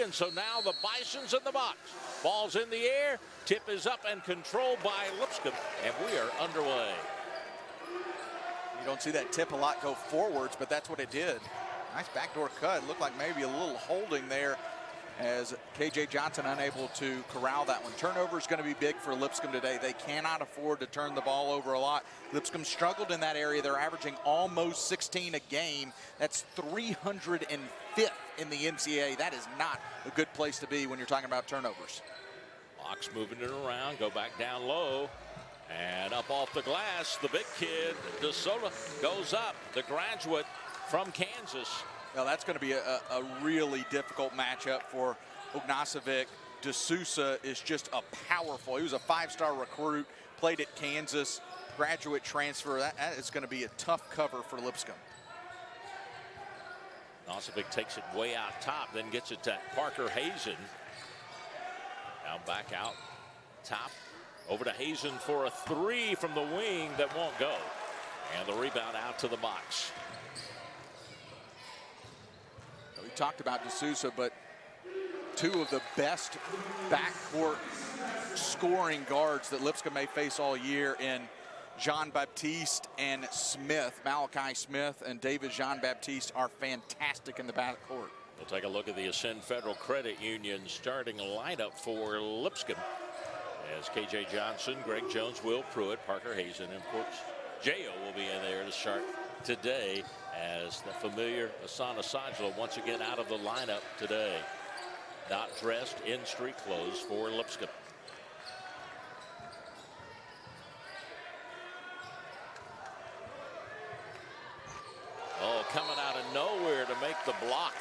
and so now the Bison's in the box. Ball's in the air, tip is up and controlled by Lipscomb, and we are underway. You don't see that tip a lot go forwards, but that's what it did. Nice backdoor cut. Looked like maybe a little holding there as KJ Johnson unable to corral that one. Turnover is going to be big for Lipscomb today. They cannot afford to turn the ball over a lot. Lipscomb struggled in that area. They're averaging almost 16 a game. That's 305th in the NCAA. That is not a good place to be when you're talking about turnovers. Box moving it around, go back down low. And up off the glass, the big kid, DeSoto, goes up, the graduate from Kansas. Now that's going to be a really difficult matchup for Ognacevic. DeSouza is just a powerful. He was a five-star recruit, played at Kansas, graduate transfer. That is going to be a tough cover for Lipscomb. Ognacevic takes it way out top, then gets it to Parker Hazen. Now back out top. Over to Hazen for a three from the wing that won't go. And the rebound out to the box. We talked about D'Souza, but two of the best backcourt scoring guards that Lipscomb may face all year in Jean-Baptiste and Smith. Malachi Smith and David Jean-Baptiste are fantastic in the backcourt. We'll take a look at the Ascend Federal Credit Union starting lineup for Lipscomb. As KJ Johnson, Greg Jones, Will Pruitt, Parker Hazen, and of course, J.O. will be in there to start today as the familiar Asana Sajla once again out of the lineup today. Not dressed in street clothes for Lipscomb. Oh, coming out of nowhere to make the block.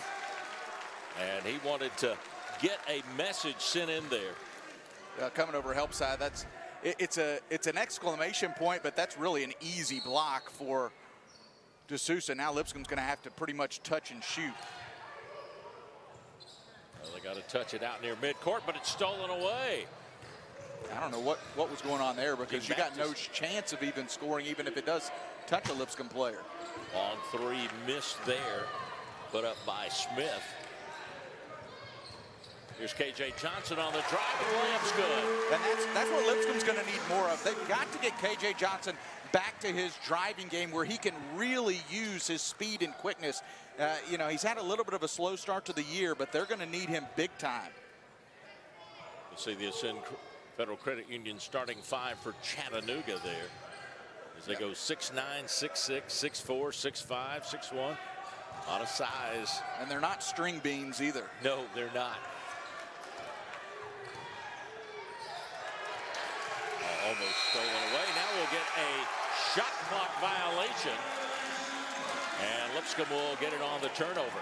And he wanted to get a message sent in there. Coming over help side, it's an exclamation point, but that's really an easy block for D'Souza. Now Lipscomb's going to have to pretty much touch and shoot. Well, they got to touch it out near midcourt, but it's stolen away. I don't know what was going on there, because you got no chance of even scoring, even if it does touch a Lipscomb player. Long three missed there, put up by Smith. Here's KJ Johnson on the drive, and layup's good. And that's what Lipscomb's going to need more of. They've got to get KJ Johnson back to his driving game where he can really use his speed and quickness. You know, he's had a little bit of a slow start to the year, but they're going to need him big time. You see the Ascend Federal Credit Union starting five for Chattanooga there. As they go 6'9", 6'6", 6'4", 6'5", 6'1". A lot of size. And they're not string beans either. No, they're not. Almost stolen away. Now we'll get a shot clock violation. And Lipscomb will get it on the turnover.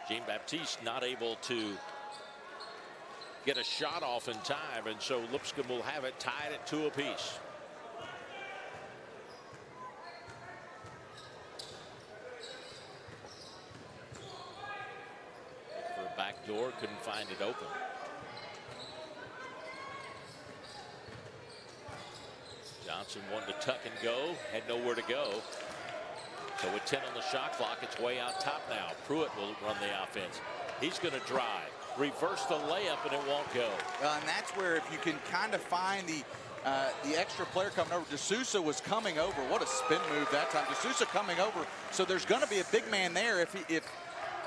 Jean-Baptiste not able to get a shot off in time, and so Lipscomb will have it tied at 2 apiece. For a back door, couldn't find it open. Johnson wanted to tuck and go, had nowhere to go. So with 10 on the shot clock, it's way out top now. Pruitt will run the offense. He's going to drive, reverse the layup, and it won't go. And that's where, if you can kind of find the extra player coming over. D'Souza was coming over. What a spin move that time. D'Souza coming over. So there's going to be a big man there. If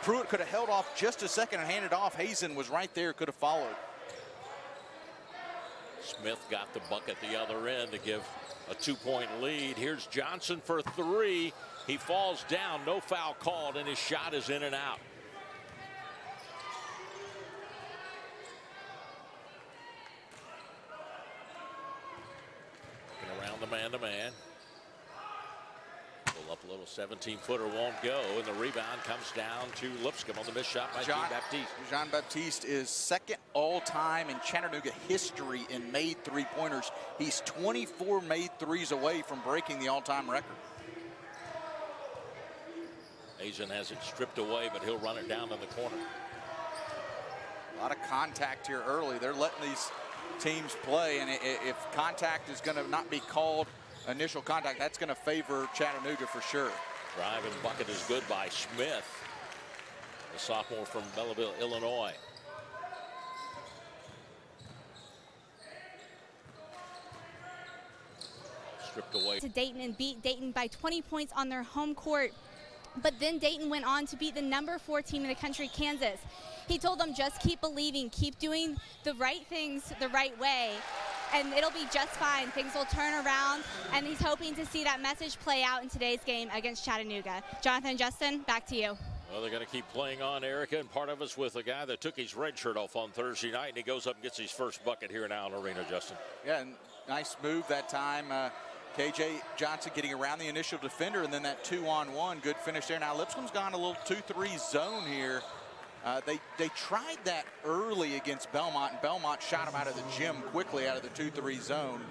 Pruitt could have held off just a second and handed off, Hazen was right there, could have followed. Smith got the bucket the other end to give a 2-point lead. Here's Johnson for 3. He falls down, no foul called, and his shot is in and out. Around the man-to-man. Pull up a little 17-footer, won't go, and the rebound comes down to Lipscomb on the missed shot by Jean-Baptiste. Jean-Baptiste is second all-time in Chattanooga history in made three-pointers. He's 24 made threes away from breaking the all-time record. Hazen has it stripped away, but he'll run it down in the corner. A lot of contact here early. They're letting these teams play, and if contact is going to not be called initial contact, that's going to favor Chattanooga for sure. Drive and bucket is good by Smith. sophomore from Belleville, Illinois. Stripped away to Dayton and beat Dayton by 20 points on their home court. But then Dayton went on to beat the #4 team in the country, Kansas. He told them, just keep believing, keep doing the right things the right way, and it'll be just fine. Things will turn around, and he's hoping to see that message play out in today's game against Chattanooga. Jonathan and Justin, back to you. Well, they're going to keep playing on, Erica, and part of us with a guy that took his red shirt off on Thursday night, and he goes up and gets his first bucket here in Allen Arena, Justin. Yeah, and nice move that time. KJ Johnson getting around the initial defender, and then that 2-on-1, good finish there. Now Lipscomb's gone a little 2-3 zone here. They tried that early against Belmont, and Belmont shot them out of the gym quickly out of the 2-3 zone.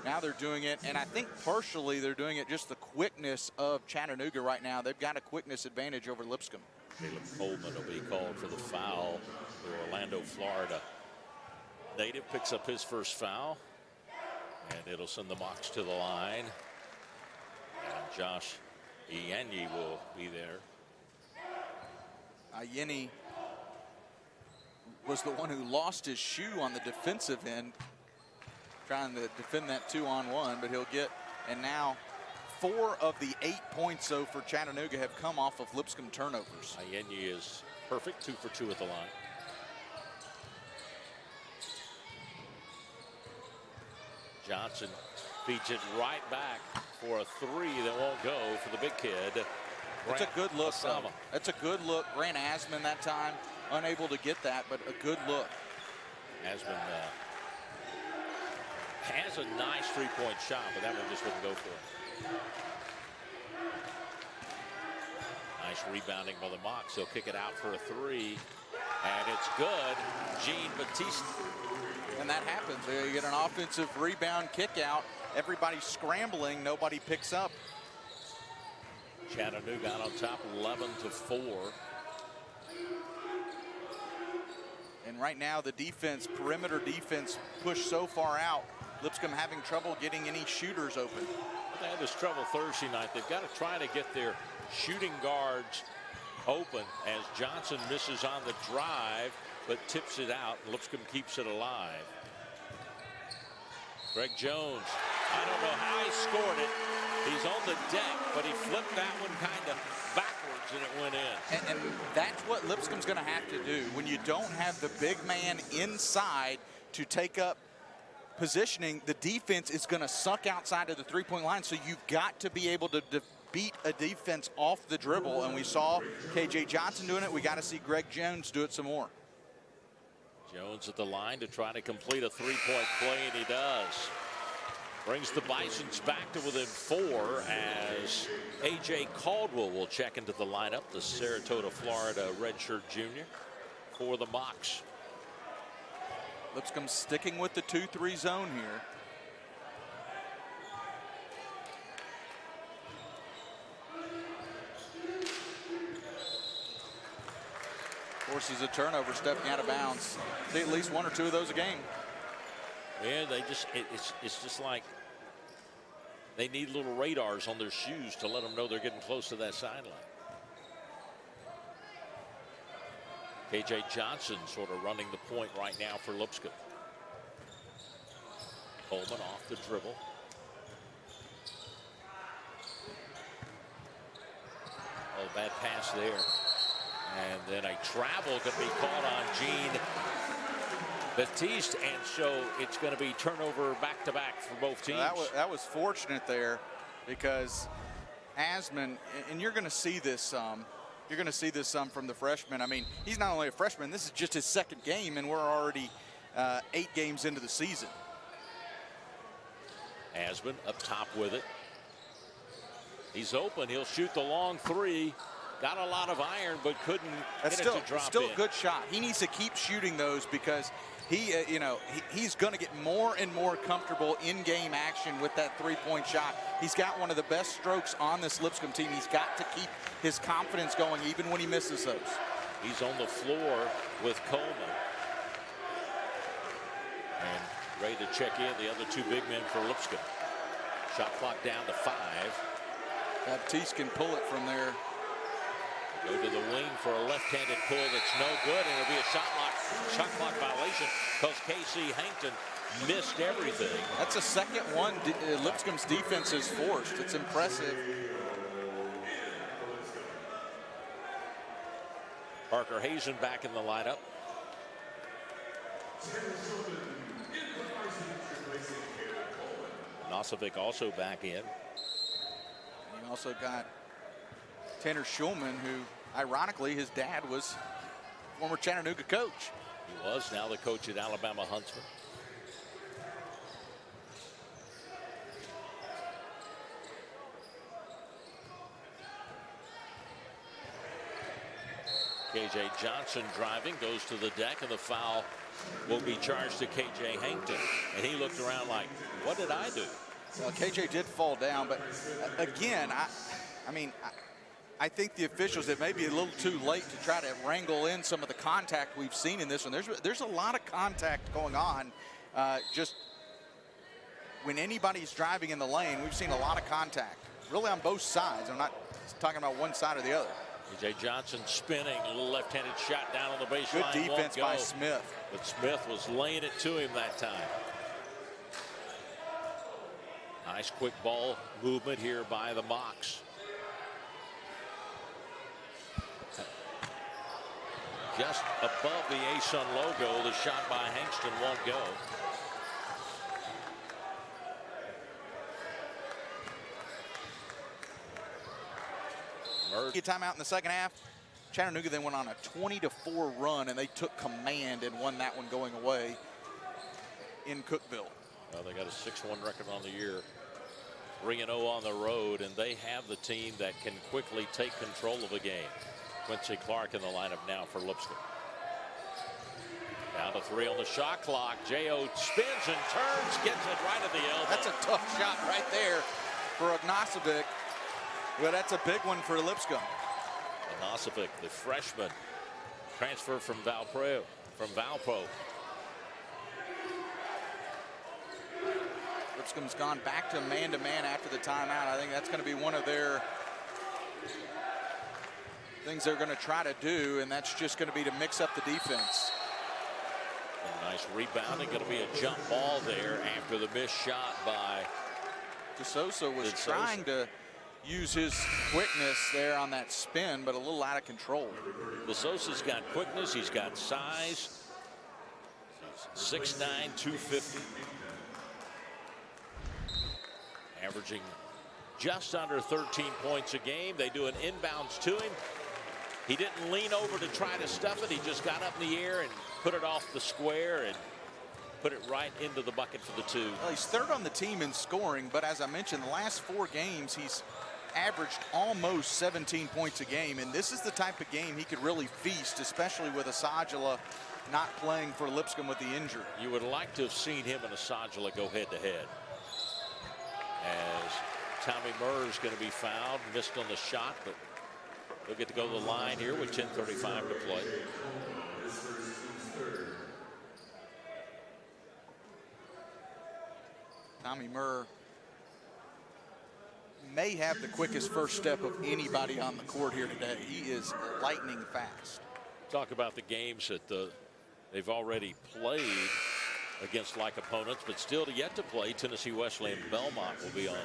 Now they're doing it, and I think partially they're doing it just the quickness of Chattanooga right now. They've got a quickness advantage over Lipscomb. Caleb Coleman will be called for the foul for Orlando, Florida. Native picks up his first foul, and it'll send the Mocs to the line. And Josh Ianyi will be there. Ianyi was the one who lost his shoe on the defensive end, trying to defend that 2-on-1, but he'll get, and now 4 of the 8 points, though, for Chattanooga have come off of Lipscomb turnovers. Ianyi is perfect, 2 for 2 at the line. Johnson feeds it right back for a 3 that won't go for the big kid. It's a good look. That's a good look. Grant Asman that time, unable to get that, but a good look. Asman has a nice 3-point shot, but that one just wouldn't go for it. Nice rebounding by the Mocs. He'll kick it out for a 3, and it's good. Jean Batiste. And that happens. You get an offensive rebound kick out. Everybody's scrambling. Nobody picks up. Chattanooga out on top 11-4. And right now the defense, perimeter defense, pushed so far out. Lipscomb having trouble getting any shooters open. They had this trouble Thursday night. They've got to try to get their shooting guards open as Johnson misses on the drive, but tips it out. Lipscomb keeps it alive. Greg Jones, I don't know how he scored it. He's on the deck, but he flipped that one kind of backwards and it went in. And that's what Lipscomb's going to have to do. When you don't have the big man inside to take up positioning, the defense is going to suck outside of the 3-point line. So you've got to be able to beat a defense off the dribble. And we saw KJ Johnson doing it. We got to see Greg Jones do it some more. Jones at the line to try to complete a 3-point play, and he does. Brings the Bisons back to within 4 as A.J. Caldwell will check into the lineup, the Saratoga, Florida redshirt junior for the Mocs. Lipscomb sticking with the 2-3 zone here. Forces a turnover, stepping out of bounds. See at least 1 or 2 of those a game. Yeah, they just, it's just like they need little radars on their shoes to let them know they're getting close to that sideline. KJ Johnson sort of running the point right now for Lipscomb. Coleman off the dribble. Oh, bad pass there. And then a travel could be called on Jean Batiste, and so it's going to be turnover back-to-back for both teams. That was fortunate there, because Asman, and you're going to see this you're going to see this from the freshman. I mean, he's not only a freshman, this is just his 2nd game, and we're already 8 games into the season. Asman up top with it. He's open. He'll shoot the long 3. Got a lot of iron, but couldn't get it to drop in. Still a good shot. He needs to keep shooting those, because he's going to get more and more comfortable in game action with that 3-point shot. He's got one of the best strokes on this Lipscomb team. He's got to keep his confidence going even when he misses those. He's on the floor with Coleman. And ready to check in the other 2 big men for Lipscomb. Shot clock down to 5. Baptiste can pull it from there. Go to the wing for a left left-handed pull that's no good, and it'll be a shot clock violation because Casey Hankton missed everything. That's the second one Lipscomb's defense has forced. It's impressive. Parker Hazen back in the lineup. Nosovic also back in. And you also got Tanner Schulman, who ironically his dad was former Chattanooga coach. He was, now the coach at Alabama Huntsman. KJ Johnson driving, goes to the deck, and the foul will be charged to KJ Hankton. And he looked around like, what did I do? Well, KJ did fall down, but again, I think the officials, it may be a little too late to try to wrangle in some of the contact we've seen in this one. There's a lot of contact going on. Just when anybody's driving in the lane, we've seen a lot of contact, really on both sides. I'm not talking about one side or the other. KJ Johnson spinning, a little left-handed shot down on the baseline. Good defense by Smith. But Smith was laying it to him that time. Nice quick ball movement here by the Mocs. Just above the ASUN logo, the shot by Hankston won't go. Timeout in the second half. Chattanooga then went on a 20-4 run, and they took command and won that one going away in Cookeville. Well, they got a 6-1 record on the year, 3-0 on the road, and they have the team that can quickly take control of a game. Quincy Clark in the lineup now for Lipscomb. Down to 3 on the shot clock. J.O. spins and turns, gets it right at the elbow. That's a tough shot right there for Ognosovic. Well, that's a big one for Lipscomb. Ognosovic, the freshman, transfer from Valpo. Lipscomb's gone back to man-to-man after the timeout. I think that's going to be one of their things they're going to try to do, and that's just going to be to mix up the defense. A nice rebounding, going to be a jump ball there after the missed shot by DeSosa was trying to use his quickness there on that spin, but a little out of control. DeSosa's got quickness, he's got size. 6'9", 250. Averaging just under 13 points a game. They do an inbounds to him. He didn't lean over to try to stuff it. He just got up in the air and put it off the square and put it right into the bucket for the 2. Well, he's third on the team in scoring, but as I mentioned, the last 4 games, he's averaged almost 17 points a game, and this is the type of game he could really feast, especially with Asajala not playing for Lipscomb with the injury. You would like to have seen him and Asajala go head-to-head. As Tommy Murr is going to be fouled, missed on the shot, but he'll get to go to the line here with 10:35 to play. Tommy Murr may have the quickest first step of anybody on the court here today. He is lightning fast. Talk about the games that they've already played against like opponents, but still yet to play. Tennessee Wesleyan Belmont will be on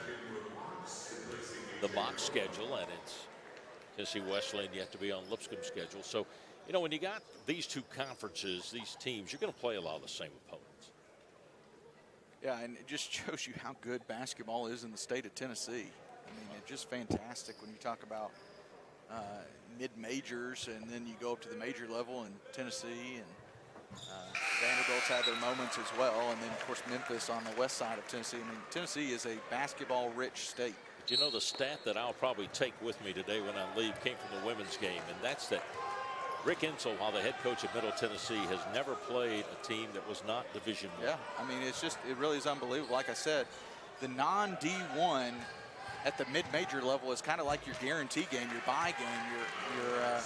the Moc schedule, and it's Tennessee Wesleyan yet to be on Lipscomb's schedule. So, you know, when you got these two conferences, these teams, you're going to play a lot of the same opponents. Yeah, and it just shows you how good basketball is in the state of Tennessee. I mean, it's just fantastic when you talk about mid-majors, and then you go up to the major level in Tennessee, and Vanderbilt's had their moments as well, and then, of course, Memphis on the west side of Tennessee. I mean, Tennessee is a basketball-rich state. But you know, the stat that I'll probably take with me today when I leave came from the women's game, and that's that Rick Insell, while the head coach of Middle Tennessee, has never played a team that was not Division I. Yeah, I mean, it's just, it really is unbelievable. Like I said, the non-D1 at the mid-major level is kind of like your guarantee game, your buy game, your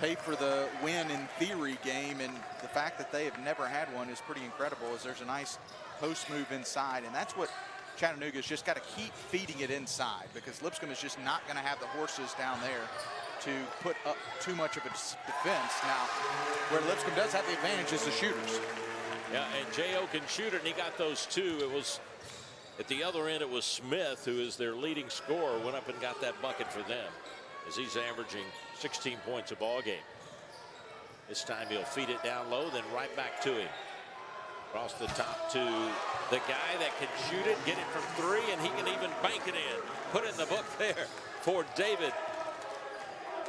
pay for the win in theory game, and the fact that they have never had one is pretty incredible, as there's a nice post move inside, and that's what Chattanooga's just got to keep feeding it inside, because Lipscomb is just not going to have the horses down there to put up too much of a defense. Now, where Lipscomb does have the advantage is the shooters. Yeah, and J.O. can shoot it, and he got those two. It was at the other end, it was Smith, who is their leading scorer, went up and got that bucket for them as he's averaging 16 points a ball game. This time he'll feed it down low, then right back to him. Across the top to the guy that can shoot it, get it from three, and he can even bank it in. Put it in the book there for David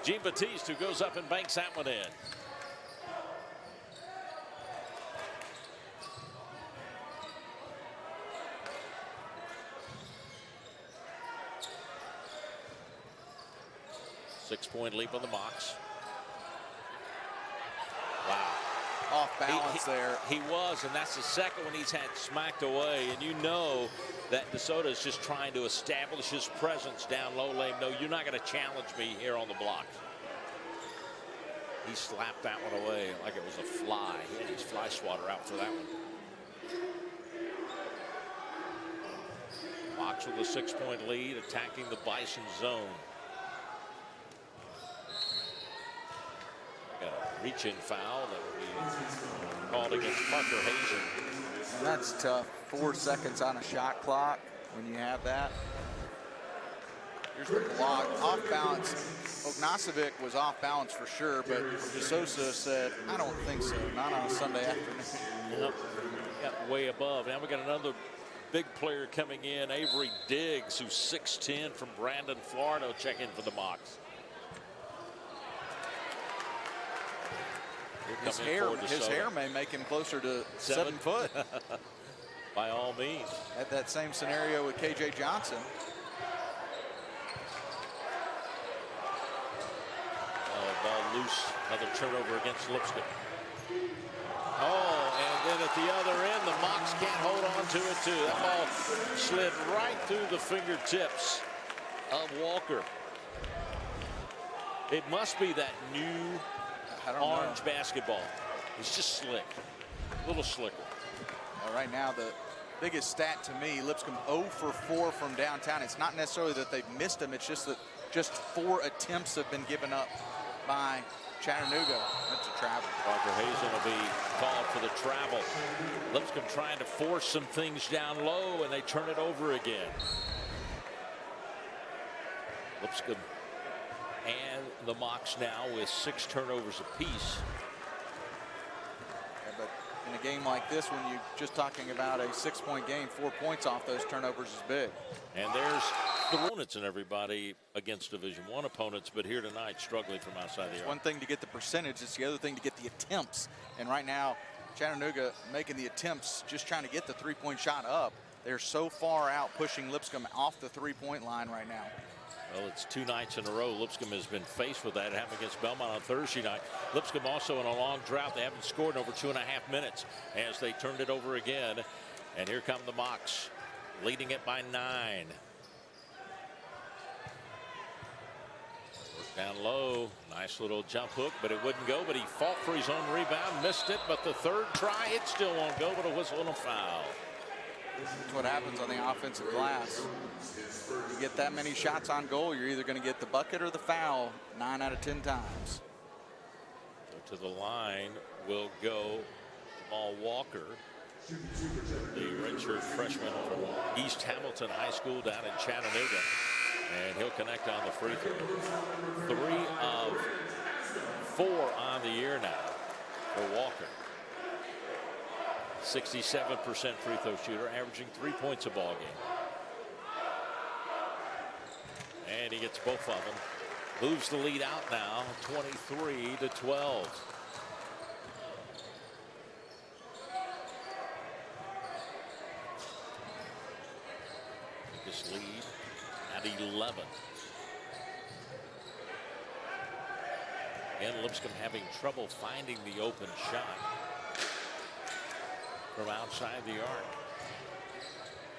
Jean-Baptiste, who goes up and banks that one in. Six-point leap on the Mocs. Wow. Off balance there. He was, and that's the second one he's had smacked away. And you know that DeSoto is just trying to establish his presence down low lane. No, you're not going to challenge me here on the block. He slapped that one away like it was a fly. He had his fly swatter out for that one. Mocs with a 6-point lead, attacking the Bison zone. Got a reach-in foul that will be called against Parker Hazen. And that's tough. 4 seconds on a shot clock when you have that. Here's the block. Off balance. Ognacevic was off balance for sure, but DeSoto said, I don't think so. Not on a Sunday afternoon. Yep. Got way above. Now we got another big player coming in, Avery Diggs, who's 6'10" from Brandon, Florida, will check in for the Mocs. His hair may make him closer to 7 foot. By all means. Had that same scenario with KJ Johnson. Ball loose. Another turnover against Lipscomb. Oh, and then at the other end, the Mocs can't hold on to it too. That ball slid right through the fingertips of Walker. It must be that new orange basketball. It's just slick, a little slicker. Well, right now, the biggest stat to me, Lipscomb 0 for 4 from downtown. It's not necessarily that they've missed them. It's just that just 4 attempts have been given up by Chattanooga. That's a travel. Parker Hazen will be called for the travel. Lipscomb trying to force some things down low, and they turn it over again. Lipscomb and the Mocs now with 6 turnovers apiece. Yeah, but in a game like this, when you're just talking about a 6-point game, 4 points off those turnovers is big. And there's the opponents and everybody against Division I opponents, but here tonight struggling from outside the arc. One thing to get the percentage, it's the other thing to get the attempts. And right now, Chattanooga making the attempts, just trying to get the 3-point shot up. They're so far out pushing Lipscomb off the 3-point line right now. Well, it's 2 nights in a row Lipscomb has been faced with that. It happened against Belmont on Thursday night. Lipscomb also in a long drought. They haven't scored in over 2.5 minutes as they turned it over again. And here come the Mocs, leading it by 9. Down low, nice little jump hook, but it wouldn't go. But he fought for his own rebound, missed it. But the third try, it still won't go, but a whistle and a foul. That's what happens on the offensive glass. You get that many shots on goal, you're either going to get the bucket or the foul 9 out of 10 times. So to the line will go Jamal Walker, the redshirt freshman from East Hamilton High School down in Chattanooga. And he'll connect on the free throw. 3 of 4 on the year now for Walker. 67% free throw shooter, averaging 3 points a ball game. And he gets both of them. Moves the lead out now, 23-12. This lead at 11. Again, Lipscomb having trouble finding the open shot from outside the arc.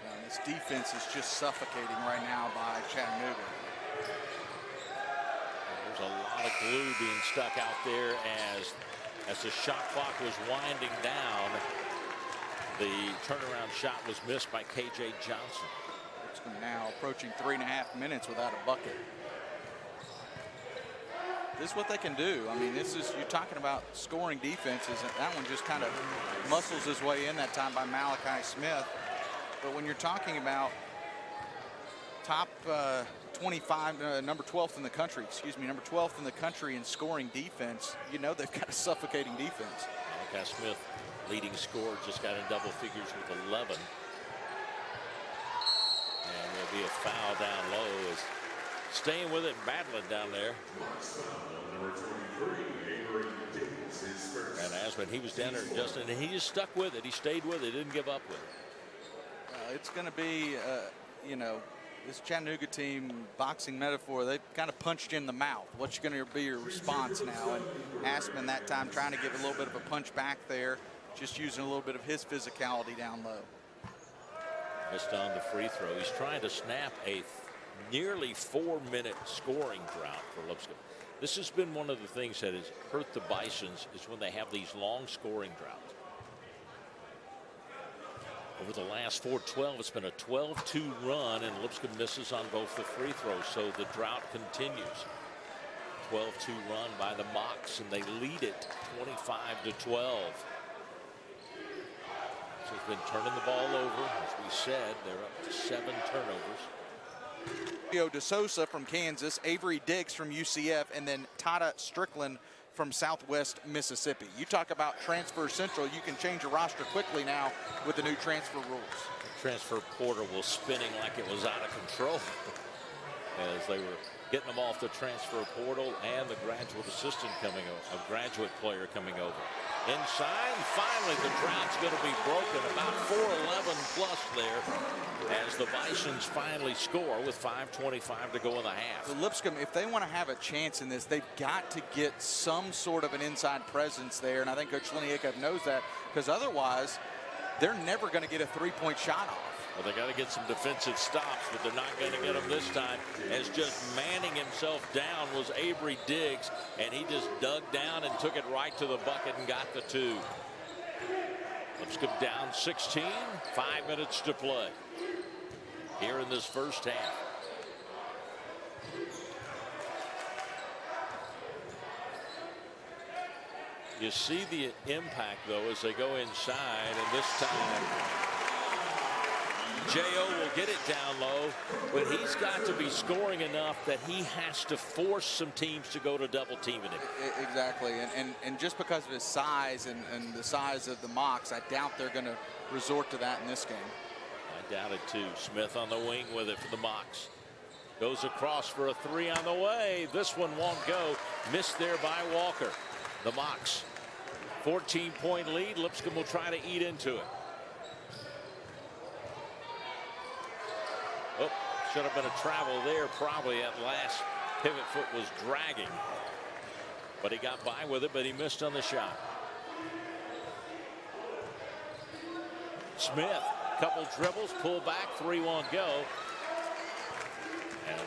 And this defense is just suffocating right now by Chattanooga. There's a lot of glue being stuck out there as the shot clock was winding down. The turnaround shot was missed by KJ Johnson. Now approaching 3.5 minutes without a bucket. This is what they can do. I mean, this is, you're talking about scoring defenses, and that one just kind of muscles his way in that time by Malachi Smith. But when you're talking about top 25, number 12th in the country, number 12th in the country in scoring defense, you know they've got a suffocating defense. Malachi Smith, leading scorer, just got in double figures with 11. And there'll be a foul down low. As staying with it and battling down there. And Asman, he was down there, Justin, and he just stuck with it. He stayed with it, didn't give up with it. It's going to be, you know, this Chattanooga team, boxing metaphor, they kind of punched you in the mouth. What's going to be your response now? And Asman that time trying to give a little bit of a punch back there, just using a little bit of his physicality down low. Missed on the free throw. He's trying to snap a nearly 4-minute scoring drought for Lipscomb. This has been one of the things that has hurt the Bisons, is when they have these long scoring droughts. Over the last 4-12, it's been a 12-2 run, and Lipscomb misses on both the free throws, so the drought continues. 12-2 run by the Mocs, and they lead it 25-12. So it's been turning the ball over. As we said, they're up to 7 turnovers. DeSosa from Kansas, Avery Diggs from UCF, and then Tata Strickland from Southwest Mississippi. You talk about transfer central, you can change your roster quickly now with the new transfer rules. The transfer portal was spinning like it was out of control as they were getting them off the transfer portal, and the graduate assistant coming over, a graduate player coming over. Inside, and finally the drought's going to be broken, about 4-11 plus there, as the Bisons finally score with 5:25 to go in the half. So Lipscomb, if they want to have a chance in this, they've got to get some sort of an inside presence there, and I think Coach Liniakov knows that, because otherwise they're never going to get a three-point shot off. Well, they got to get some defensive stops, but they're not going to get them this time, as just manning himself down was Avery Diggs, and he just dug down and took it right to the bucket and got the 2. Lipscomb down 16, 5 minutes to play here in this first half. You see the impact, though, as they go inside, and this time J.O. will get it down low, but he's got to be scoring enough that he has to force some teams to go to double teaming him. Exactly, and just because of his size and the size of the Mocs, I doubt they're going to resort to that in this game. I doubt it too. Smith on the wing with it for the Mocs. Goes across for a 3 on the way. This one won't go. Missed there by Walker. The Mocs, 14-point lead. Lipscomb will try to eat into it. Oh, should have been a travel there. Probably at last. Pivot foot was dragging. But he got by with it, but he missed on the shot. Smith, couple dribbles, pull back, 3 won't go. And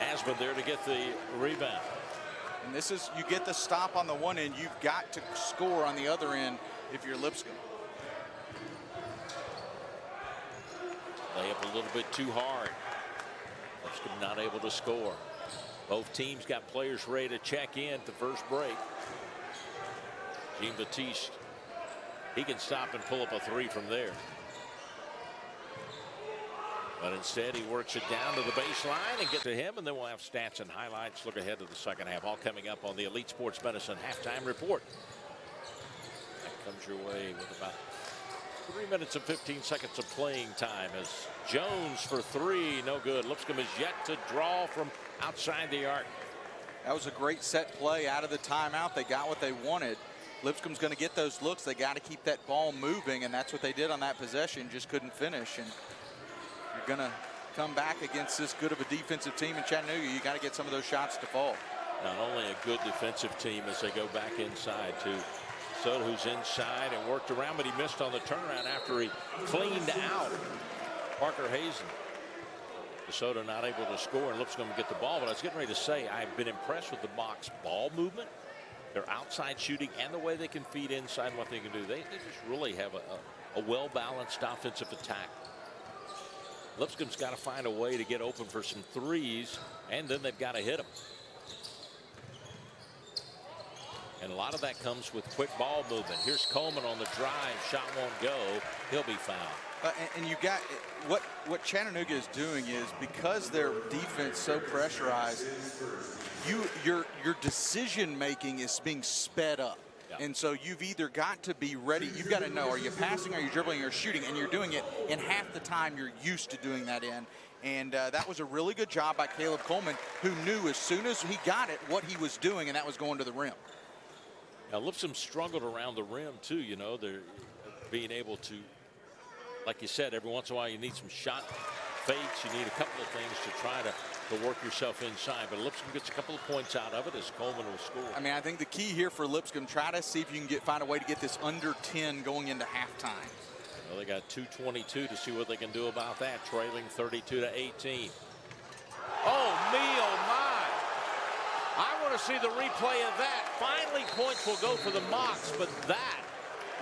Asman there to get the rebound. And this is, you get the stop on the one end, you've got to score on the other end if you're Lipscomb. Lay up a little bit too hard. Lipscomb not able to score. Both teams got players ready to check in at the first break. Jean-Baptiste, he can stop and pull up a 3 from there. But instead he works it down to the baseline and gets to him, and then we'll have stats and highlights. Look ahead to the second half, all coming up on the Elite Sports Medicine halftime report. That comes your way with about 3 minutes and 15 seconds of playing time, as Jones for 3, no good. Lipscomb is yet to draw from outside the arc. That was a great set play out of the timeout. They got what they wanted. Lipscomb's going to get those looks. They got to keep that ball moving, and that's what they did on that possession. Just couldn't finish. And you're going to come back against this good of a defensive team in Chattanooga. You got to get some of those shots to fall. Not only a good defensive team as they go back inside too. Soto, who's inside and worked around, but he missed on the turnaround after he cleaned out Parker Hazen. Soto not able to score, and Lipscomb get the ball. But I was getting ready to say, I've been impressed with the Mocs' ball movement, their outside shooting, and the way they can feed inside and what they can do. They just really have a well-balanced offensive attack. Lipscomb's got to find a way to get open for some threes, and then they've got to hit them. And a lot of that comes with quick ball movement. Here's Coleman on the drive. Shot won't go. He'll be fouled. And you got what Chattanooga is doing is, because their defense so pressurized, your decision making is being sped up. Yep. And so you've either got to be ready. You've got to know, are you passing, are you dribbling, or shooting? And you're doing it in half the time you're used to doing that in. And that was a really good job by Caleb Coleman, who knew as soon as he got it what he was doing, and that was going to the rim. Now, Lipscomb struggled around the rim, too. You know, they're being able to, like you said, every once in a while you need some shot fakes. You need a couple of things to try to work yourself inside. But Lipscomb gets a couple of points out of it as Coleman will score. I mean, I think the key here for Lipscomb, try to see if you can find a way to get this under 10 going into halftime. Well, they got 2:22 to see what they can do about that, trailing 32-18. Oh, me, oh, my. I want to see the replay of that. Finally, points will go for the Mocs, but that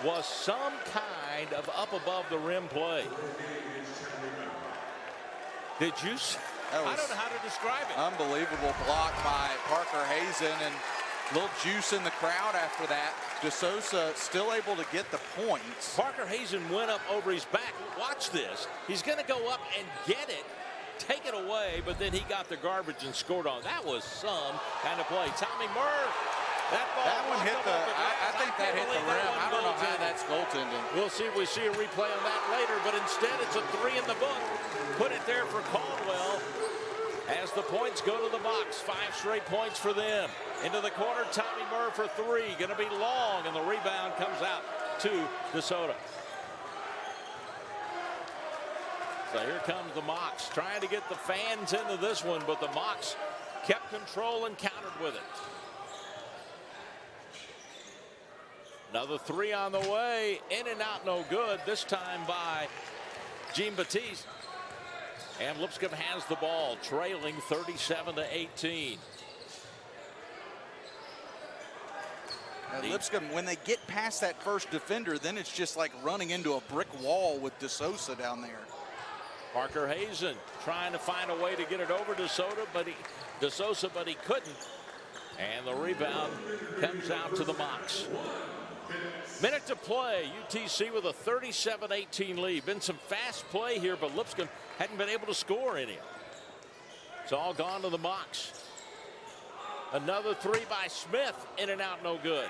was some kind of up above the rim play. Did you see? I don't know how to describe it. Unbelievable block by Parker Hazen, and a little juice in the crowd after that. DeSosa still able to get the points. Parker Hazen went up over his back. Watch this. He's going to go up and get it, take it away, but then he got the garbage and scored on. That was some kind of play. Tommy Murph. That one hit the. I think that hit the rim. I don't know how that's goaltending. We'll see if we see a replay on that later, but instead it's a 3 in the book. Put it there for Caldwell as the points go to the Mocs. 5 straight points for them. Into the corner, Tommy Murph for 3. Going to be long, and the rebound comes out to DeSoto. So here comes the Mocs trying to get the fans into this one, but the Mocs kept control and countered with it. Another 3 on the way. In and out, no good. This time by Jean-Baptiste. And Lipscomb has the ball, trailing 37-18. Lipscomb, when they get past that first defender, then it's just like running into a brick wall with DeSosa down there. Parker Hazen trying to find a way to get it over to DeSosa, but he couldn't. And the rebound comes out to the Mocs. Minute to play. UTC with a 37-18 lead. Been some fast play here, but Lipscomb hadn't been able to score any. It's all gone to the Mocs. Another 3 by Smith. In and out, no good.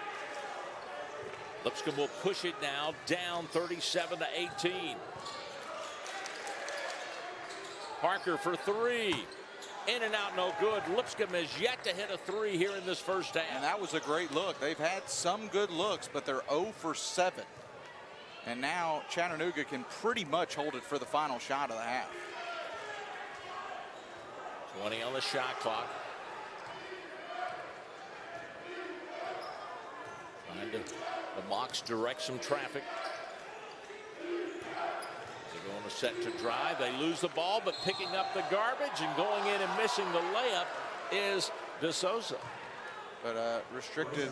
Lipscomb will push it now, down 37-18. Parker for 3. In and out, no good. Lipscomb has yet to hit a 3 here in this first half. And that was a great look. They've had some good looks, but they're 0 for 7. And now Chattanooga can pretty much hold it for the final shot of the half. 20 on the shot clock. Trying to, the Mocs direct some traffic. They go on a set to drive. They lose the ball, but picking up the garbage and going in and missing the layup is DeSosa. But restricted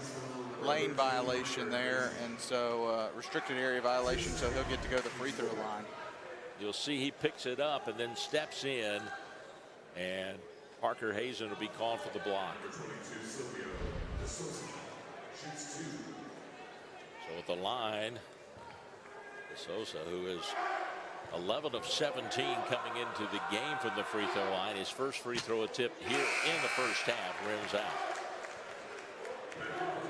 lane violation there, and so restricted area violation, so he'll get to go to the free throw line. You'll see he picks it up and then steps in, and Parker Hazen will be called for the block. So at the line, DeSosa, who is 11 of 17 coming into the game from the free throw line. His first free throw attempt here in the first half rims out.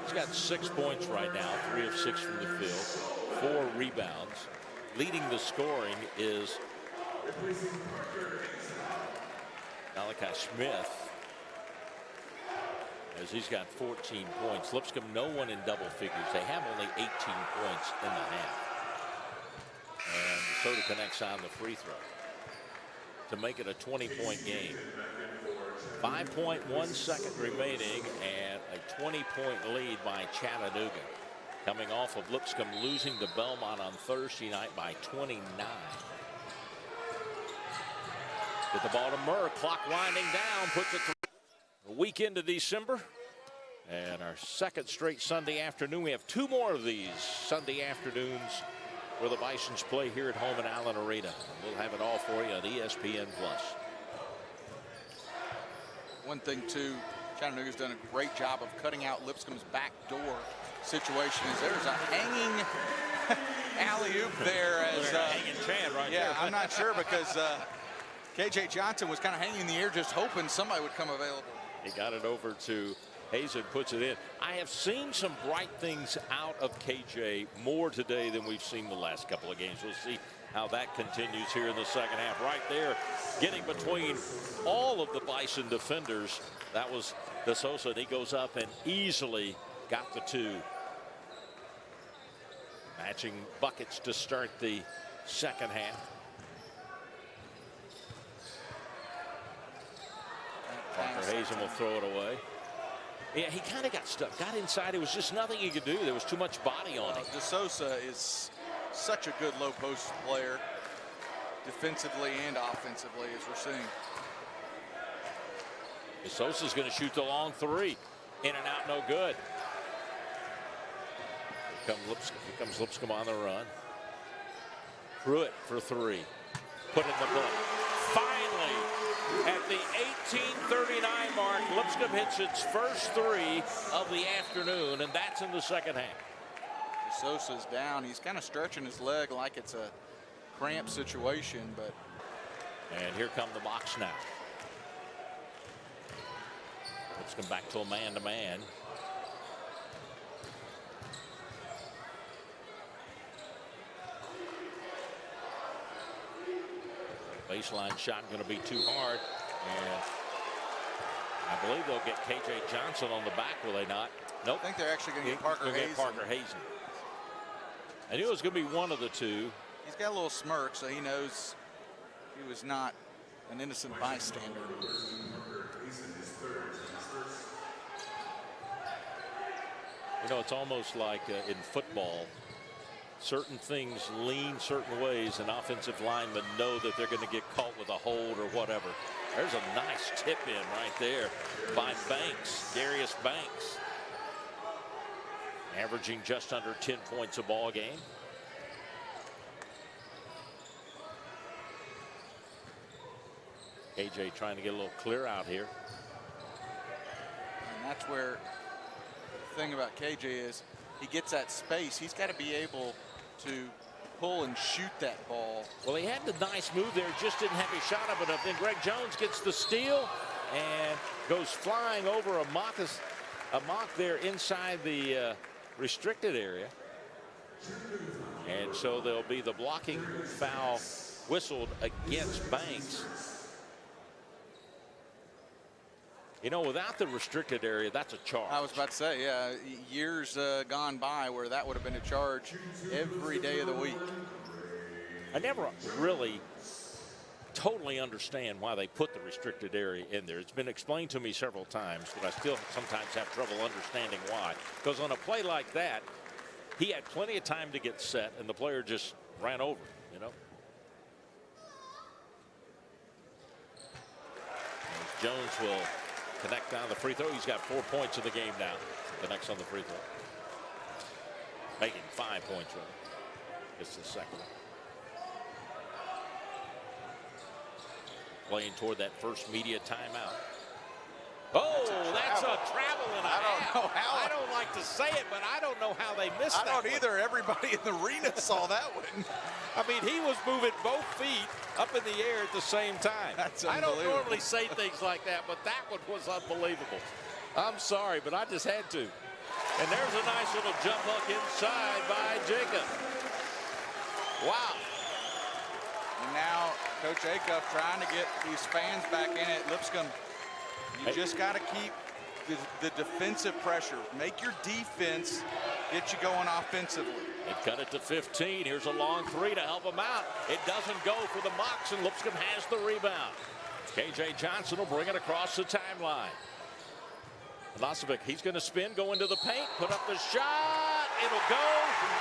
He's got 6 points right now, 3 of 6 from the field, 4 rebounds. Leading the scoring is Malachi Smith, as he's got 14 points. Lipscomb, no one in double figures. They have only 18 points in the half. And DeSoto connects on the free throw to make it a 20-point game. 5.1 second remaining, and a 20-point lead by Chattanooga, coming off of Lipscomb losing to Belmont on Thursday night by 29. Get the ball to Murr. Clock winding down. Puts it a week into December. And our second straight Sunday afternoon. We have 2 more of these Sunday afternoons where the Bisons play here at home in Allen Arena. We'll have it all for you on ESPN+. One thing, too, Chattanooga's done a great job of cutting out Lipscomb's backdoor situation. As there's a hanging alley-oop there. As hanging Chad right yeah, there. I'm not sure because KJ Johnson was kind of hanging in the air, just hoping somebody would come available. He got it over to Hazen, puts it in. I have seen some bright things out of KJ more today than we've seen the last couple of games. We'll see how that continues here in the second half. Right there, getting between all of the Bison defenders. That was DeSosa, and he goes up and easily got the two. Matching buckets to start the second half. Parker Hazen will throw it away. Yeah, he kind of got stuck, got inside. It was just nothing he could do. There was too much body on him. DeSosa is such a good low post player, defensively and offensively, as we're seeing. DeSosa's going to shoot the long three. In and out, no good. Here comes Lipscomb on the run. Pruitt for three. Put in the book. Finally, at the 18:39 mark, Lipscomb hits its first three of the afternoon, and that's in the second half. DeSosa's down. He's kind of stretching his leg like it's a cramp situation, but. And here come the Mocs now. Lipscomb back to a man-to-man. Baseline shot going to be too hard, and I believe they'll get KJ Johnson on the back, will they not? Nope. I think they're actually going to get Parker Hazen. I knew it was going to be one of the two. He's got a little smirk, so he knows he was not an innocent bystander. You know, it's almost like in football, certain things lean certain ways, and offensive linemen know that they're going to get caught with a hold or whatever. There's a nice tip in right there by Banks, Darius Banks, averaging just under 10 points a ball game. KJ trying to get a little clear out here. And that's where the thing about KJ is he gets that space. He's got to be able to pull and shoot that ball. Well, he had the nice move there, just didn't have his shot up enough. Then Greg Jones gets the steal and goes flying over a mock there inside the restricted area. And so there'll be the blocking foul whistled against Banks. You know, without the restricted area, that's a charge. I was about to say, yeah, years gone by where that would have been a charge every day of the week. I never really totally understand why they put the restricted area in there. It's been explained to me several times, but I still sometimes have trouble understanding why. Because on a play like that, he had plenty of time to get set, and the player just ran over, you know. And Jones will connect on the free throw. He's got 4 points in the game now. Connects on the free throw. Making 5 points, really. It's the second one. Playing toward that first media timeout. Oh, that's a travel and a half. I don't like to say it, but I don't know how they missed that. I don't either. Everybody in the arena saw that one. I mean, he was moving both feet up in the air at the same time. That's I don't unbelievable. normally say things like that, but that one was unbelievable. I'm sorry, but I just had to. And there's a nice little jump hook inside by Jacob. Wow. And now Coach Acuff trying to get these fans back in at Lipscomb. You just got to keep the defensive pressure. Make your defense get you going offensively. They cut it to 15. Here's a long three to help them out. It doesn't go for the Mocs, and Lipscomb has the rebound. KJ Johnson will bring it across the timeline. Milosevic, he's going to spin, go into the paint, put up the shot. It'll go.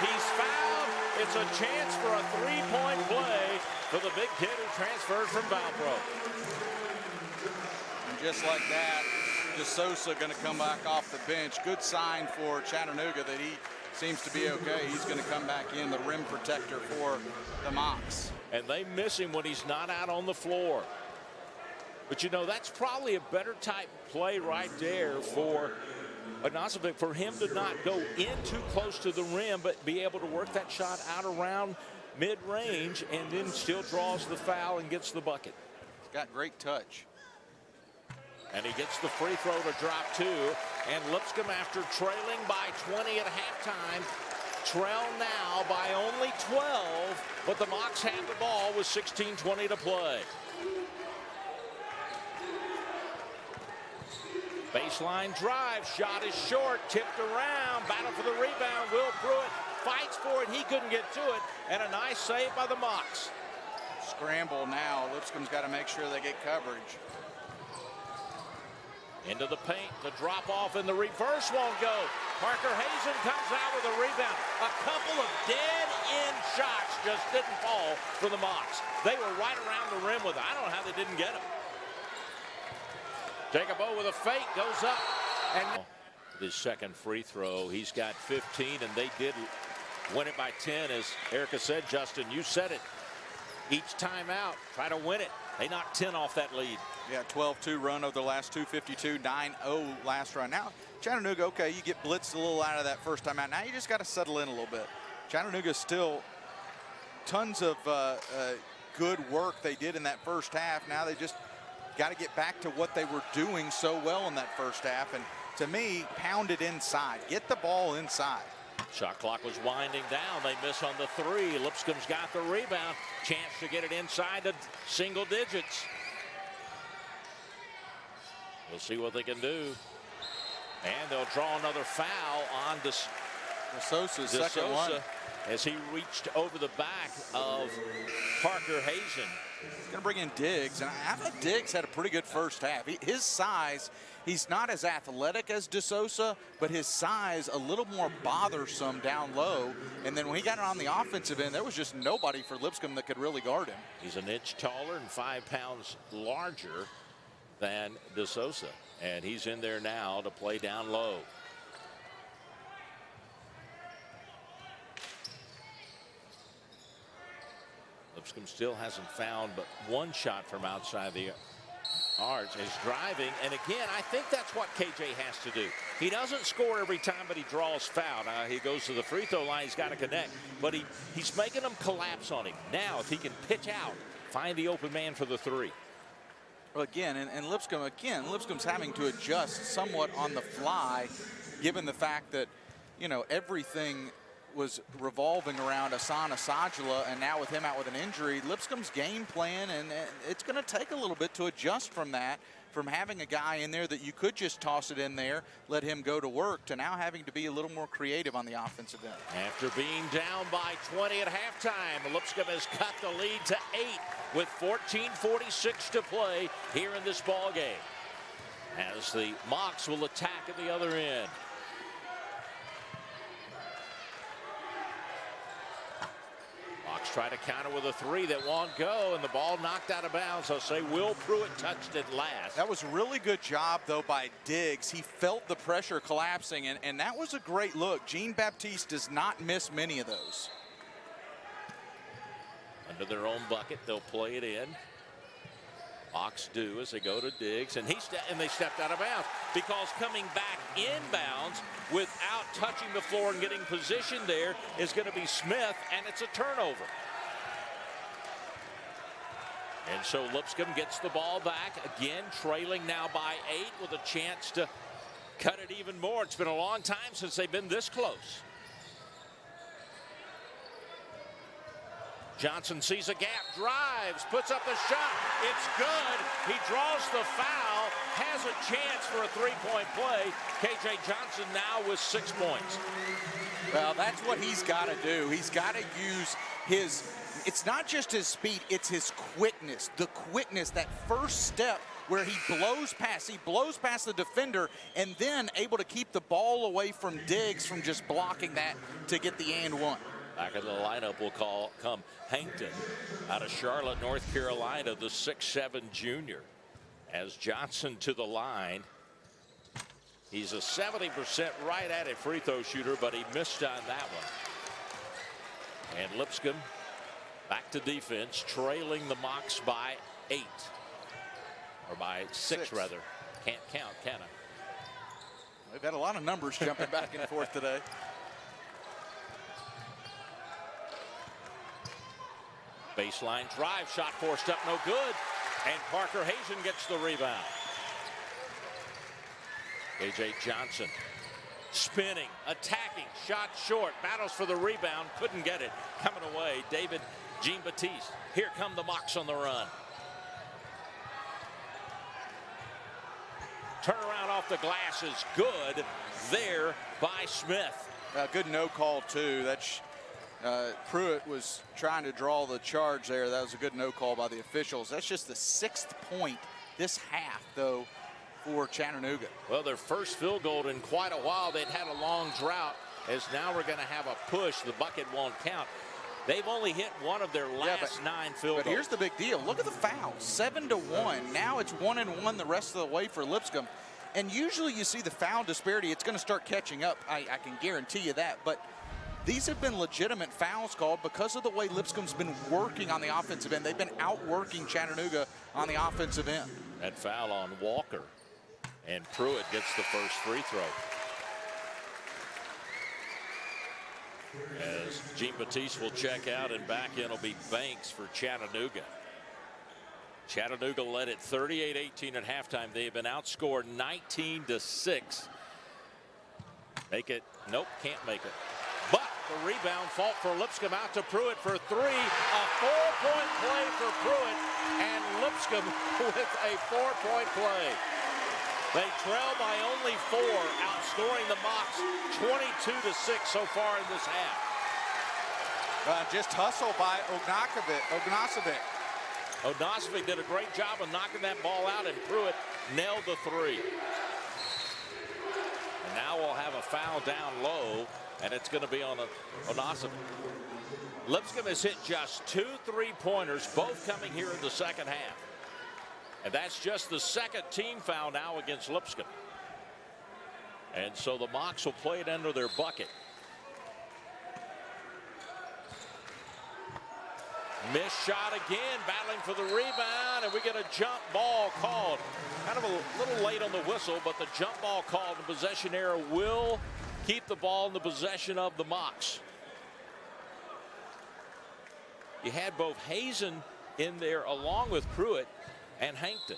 He's fouled. It's a chance for a three-point play for the big kid who transferred from Valpro. And just like that, DeSosa going to come back off the bench. Good sign for Chattanooga that he seems to be okay. He's going to come back in, the rim protector for the Mocs. And they miss him when he's not out on the floor. But, you know, that's probably a better type play right there for Anasovic, for him to not go in too close to the rim, but be able to work that shot out around mid-range and then still draws the foul and gets the bucket. He's got great touch. And he gets the free throw to drop 2. And Lipscomb, after trailing by 20 at halftime, trail now by only 12, but the Mocs have the ball with 16:20 to play. Baseline drive, shot is short, tipped around, battle for the rebound. Will Pruitt fights for it, he couldn't get to it, and a nice save by the Mocs. Scramble now, Lipscomb's got to make sure they get coverage. Into the paint, the drop off and the reverse won't go. Parker Hazen comes out with a rebound. A couple of dead-end shots just didn't fall for the Mocs. They were right around the rim with it. I don't know how they didn't get them. Jacob O with a fake, goes up. And his second free throw, he's got 15, and they did win it by 10. As Erica said, Justin, you said it. Each time out, try to win it. They knocked 10 off that lead. Yeah, 12-2 run over the last 252, 9-0 last run. Now, Chattanooga, okay, you get blitzed a little out of that first time out. Now you just got to settle in a little bit. Chattanooga still tons of good work they did in that first half. Now they just got to get back to what they were doing so well in that first half. And to me, pound it inside. Get the ball inside. Shot clock was winding down. They miss on the 3. Lipscomb's got the rebound. Chance to get it inside to single digits. We'll see what they can do. And they'll draw another foul on DeSosa's second one. As he reached over the back of Parker Hazen. He's going to bring in Diggs, and I thought Diggs had a pretty good first half. His size, he's not as athletic as DeSosa, but his size a little more bothersome down low. And then when he got it on the offensive end, there was just nobody for Lipscomb that could really guard him. He's an inch taller and 5 pounds larger than DeSosa, and he's in there now to play down low. Lipscomb still hasn't found but one shot from outside the arch. Is driving, and again, I think that's what KJ has to do. He doesn't score every time, but he draws foul. Now he goes to the free throw line, he's got to connect, but he's making them collapse on him. Now, if he can pitch out, find the open man for the 3. Well, again, and Lipscomb's having to adjust somewhat on the fly, given the fact that, you know, everything was revolving around Asana Sajula, and now with him out with an injury, Lipscomb's game plan, and it's going to take a little bit to adjust from that, from having a guy in there that you could just toss it in there, let him go to work, to now having to be a little more creative on the offensive end. After being down by 20 at halftime, Lipscomb has cut the lead to 8 with 14:46 to play here in this ball game, as the Mocs will attack at the other end. Mocs try to counter with a 3 that won't go, and the ball knocked out of bounds. I'll say Will Pruitt touched it last. That was a really good job, though, by Diggs. He felt the pressure collapsing, and that was a great look. Jean-Baptiste does not miss many of those. Under their own bucket, they'll play it in. Mocs do as they go to Diggs, and they stepped out of bounds, because coming back inbounds without touching the floor and getting position there is going to be Smith, and it's a turnover. And so Lipscomb gets the ball back, again trailing now by 8 with a chance to cut it even more. It's been a long time since they've been this close. Johnson sees a gap, drives, puts up the shot. It's good. He draws the foul, has a chance for a 3-point play. KJ Johnson now with 6 points. Well, that's what he's got to do. He's got to use his, it's not just his speed, it's his quickness. The quickness, that first step where he blows past the defender, and then able to keep the ball away from Diggs from just blocking that to get the and one. Back in the lineup will come Hankton out of Charlotte, North Carolina, the 6'7" junior. As Johnson to the line. He's a 70% right at it free throw shooter, but he missed on that one. And Lipscomb back to defense, trailing the Mocs by 8. Or by six, rather. Can't count, can I? We've had a lot of numbers jumping back and forth today. Baseline drive, shot forced up, no good. And Parker Hazen gets the rebound. KJ Johnson spinning, attacking, shot short, battles for the rebound, couldn't get it. Coming away, David Jean-Baptiste. Here come the Mocs on the run. Turnaround off the glass is good there by Smith. Good no call, too. That's Pruitt was trying to draw the charge there. That was a good no call by the officials. That's just the 6th point this half, though, for Chattanooga. Well, their first field goal in quite a while. They'd had a long drought, as now we're going to have a push. The bucket won't count. They've only hit one of their last 9 field goals. But here's the big deal. Look at the foul. 7-1. Now it's 1-1 the rest of the way for Lipscomb. And usually you see the foul disparity. It's going to start catching up. I can guarantee you that. But these have been legitimate fouls called because of the way Lipscomb's been working on the offensive end. They've been outworking Chattanooga on the offensive end. That foul on Walker. And Pruitt gets the first free throw. As Jean-Baptiste will check out, and back in will be Banks for Chattanooga. Chattanooga led at 38-18 at halftime. They have been outscored 19-6. Make it. Nope, can't make it. But the rebound fault for Lipscomb, out to Pruitt for 3. A 4-point play for Pruitt, and Lipscomb with a 4-point play. They trail by only 4, outscoring the Mocs 22-6 so far in this half. Just hustle by Ognasovic. Ognasovic did a great job of knocking that ball out, and Pruitt nailed the 3. And now we'll have a foul down low, and it's going to be on Ognasovic. Lipscomb has hit just 2 3-pointers, both coming here in the second half. And that's just the second team foul now against Lipscomb. And so the Mocs will play it under their bucket. Missed shot again, battling for the rebound, and we get a jump ball called. Kind of a little late on the whistle, but the jump ball called. The possession error will keep the ball in the possession of the Mocs. You had both Hazen in there along with Pruitt and Hankton.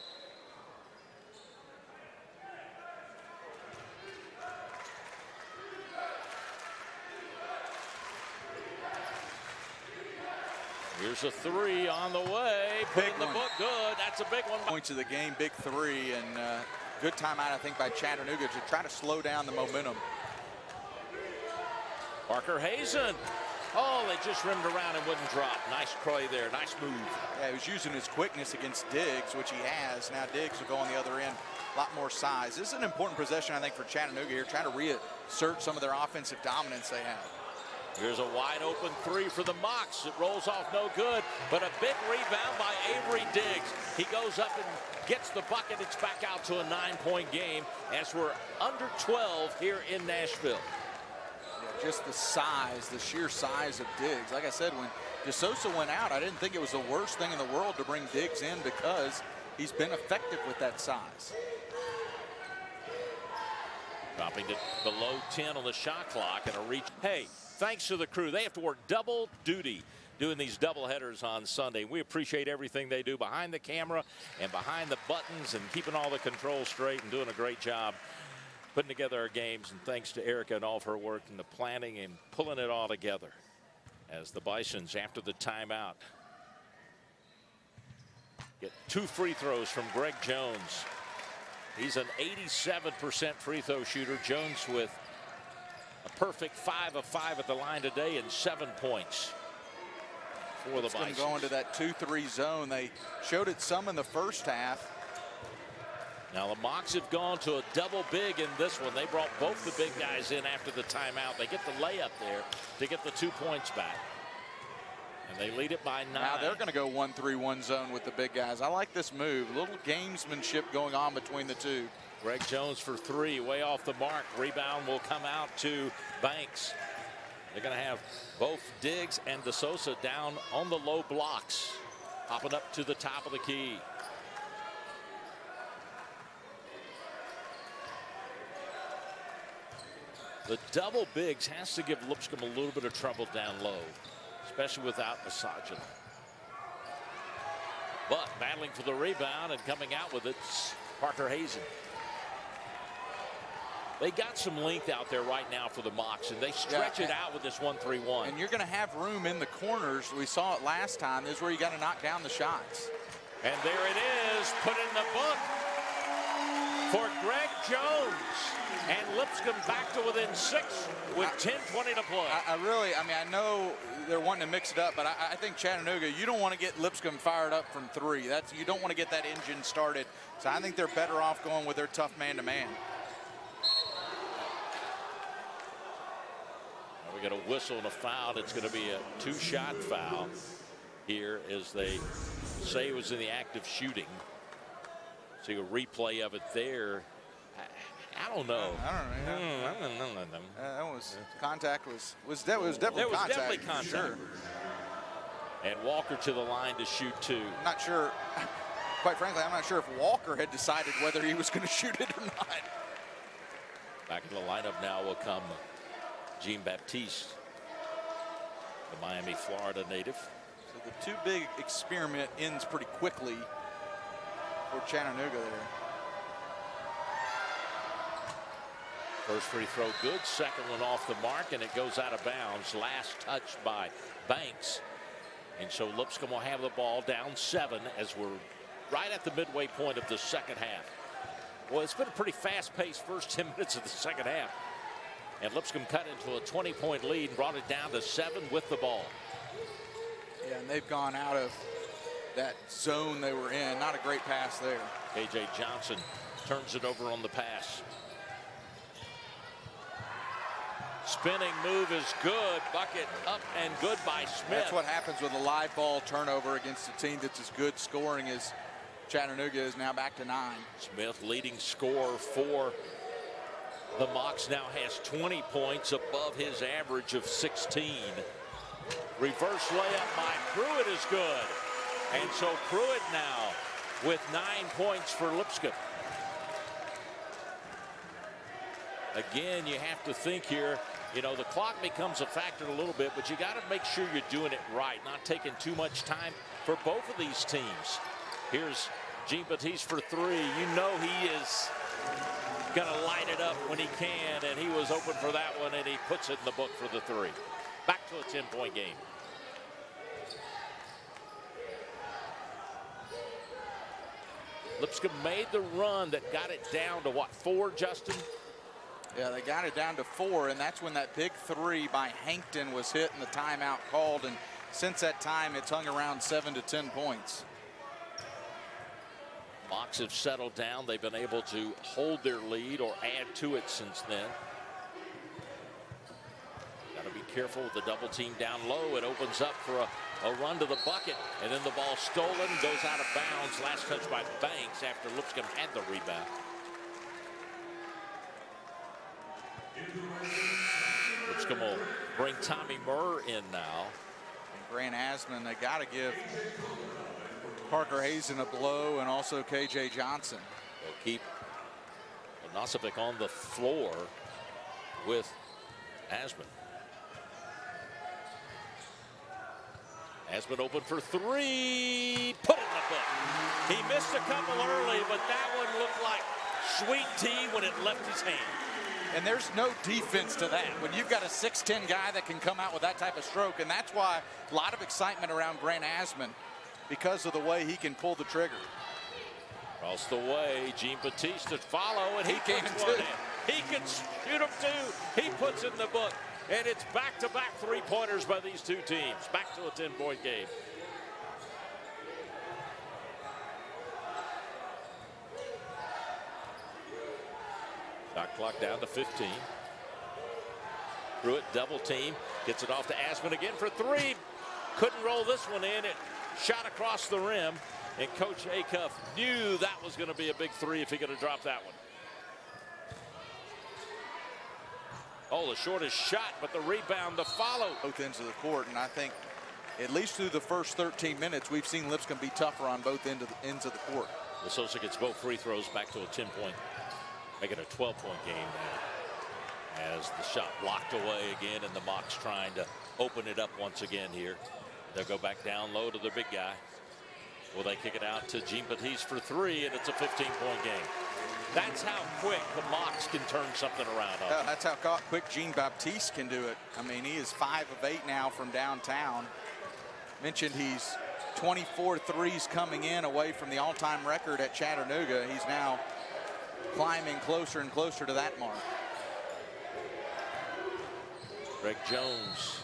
Here's a 3 on the way. Put in the book, good. That's a big one. Points of the game, big 3, and good timeout, I think, by Chattanooga to try to slow down the momentum. Parker Hazen. Oh, they just rimmed around and wouldn't drop. Nice play there. Nice move. Yeah, he was using his quickness against Diggs, which he has. Now Diggs will go on the other end. A lot more size. This is an important possession, I think, for Chattanooga here, trying to reassert some of their offensive dominance they have. Here's a wide open 3 for the Mocs. It rolls off no good, but a big rebound by Avery Diggs. He goes up and gets the bucket. It's back out to a 9-point game as we're under 12 here in Nashville. Just the size, the sheer size of Diggs. Like I said, when DeSosa went out, I didn't think it was the worst thing in the world to bring Diggs in because he's been effective with that size. Dropping it below 10 on the shot clock and a reach. Hey, thanks to the crew. They have to work double duty doing these double headers on Sunday. We appreciate everything they do behind the camera and behind the buttons and keeping all the controls straight and doing a great job putting together our games. And thanks to Erica and all of her work in the planning and pulling it all together as the Bisons, after the timeout, get 2 free throws from Greg Jones. He's an 87% free throw shooter. Jones with a perfect 5 of 5 at the line today and 7 points for the Bisons. Going to that 2-3 zone. They showed it some in the first half. Now the Mocs have gone to a double big in this one. They brought both the big guys in after the timeout. They get the layup there to get the 2 points back. And they lead it by 9. Now they're going to go 1-3-1 zone with the big guys. I like this move. A little gamesmanship going on between the two. Greg Jones for 3, way off the mark. Rebound will come out to Banks. They're going to have both Diggs and DeSosa down on the low blocks. Popping up to the top of the key. The double bigs has to give Lipscomb a little bit of trouble down low, especially without Asajin. But battling for the rebound and coming out with it's Parker Hazen. They got some length out there right now for the Mocs, and they stretch it out with this 1-3-1. And you're going to have room in the corners. We saw it last time. This is where you got to knock down the shots. And there it is, put in the book for Greg Jones. And Lipscomb back to within 6 with 10:20 to play. I know they're wanting to mix it up, but I think Chattanooga, you don't want to get Lipscomb fired up from 3. You don't want to get that engine started. So I think they're better off going with their tough man-to-man. We got a whistle and a foul. It's going to be a 2-shot foul here, as they say it was in the act of shooting. See a replay of it there. I don't know. That was contact. Was definitely contact. Sure. And Walker to the line to shoot 2. I'm not sure. Quite frankly, I'm not sure if Walker had decided whether he was going to shoot it or not. Back in the lineup now will come Jean Baptiste, the Miami, Florida native. So the 2 big experiment ends pretty quickly for Chattanooga there. First free throw good, second one off the mark, and it goes out of bounds. Last touch by Banks. And so Lipscomb will have the ball down 7 as we're right at the midway point of the second half. Well, it's been a pretty fast-paced first 10 minutes of the second half. And Lipscomb cut into a 20-point lead and brought it down to 7 with the ball. Yeah, and they've gone out of that zone they were in. Not a great pass there. KJ Johnson turns it over on the pass. Spinning move is good. Bucket up and good by Smith. That's what happens with a live ball turnover against a team that's as good scoring as Chattanooga is. Now back to 9. Smith, leading scorer for the Mocs, now has 20 points above his average of 16. Reverse layup by Pruitt is good. And so Pruitt now with 9 points for Lipscomb. Again, you have to think here, you know, the clock becomes a factor a little bit, but you got to make sure you're doing it right, not taking too much time for both of these teams. Here's Jean Baptiste for 3. You know he is going to light it up when he can, and he was open for that one, and he puts it in the book for the 3. Back to a 10-point game. Lipscomb made the run that got it down to what, 4, Justin? Yeah, they got it down to 4, and that's when that big 3 by Hankton was hit and the timeout called. And since that time, it's hung around 7 to 10 points. Mocs have settled down. They've been able to hold their lead or add to it since then. Got to be careful with the double team down low. It opens up for a run to the bucket, and then the ball stolen, goes out of bounds. Last touch by Banks after Lipscomb had the rebound. Lipscomb will bring Tommy Murr in now. And Grant Asman, they got to give Parker Hazen a blow, and also KJ Johnson. They'll keep Nosovic on the floor with Asman. Asman open for 3. Put it in the book. He missed a couple early, but that one looked like sweet tea when it left his hand. And there's no defense to that. When you've got a 6'10" guy that can come out with that type of stroke, and that's why a lot of excitement around Grant Asman because of the way he can pull the trigger. Across the way, Jean Baptiste to follow, and he can too. He can shoot them too. He puts it in the book, and it's back-to-back 3-pointers by these two teams. Back to a 10-point game. Shot clock down to 15. Pruitt double team, gets it off to Asman again for 3. Couldn't roll this one in. It shot across the rim, and Coach Acuff knew that was going to be a big 3 if he could have dropped that one. Oh, the shortest shot, but the rebound to follow. Both ends of the court, and I think at least through the first 13 minutes, we've seen Lipscomb be tougher on both ends of the court. Sosa gets both free throws, back to a 10-point, make it a 12-point game now. As the shot blocked away again, and the Mocs trying to open it up once again here. They'll go back down low to their big guy. Well, they kick it out to Jean-Baptiste for 3, and it's a 15-point game. That's how quick the Mocs can turn something around. That's how quick Jean-Baptiste can do it. I mean, he is 5 of 8 now from downtown. Mentioned he's 24 threes coming in away from the all-time record at Chattanooga. He's now climbing closer and closer to that mark. Greg Jones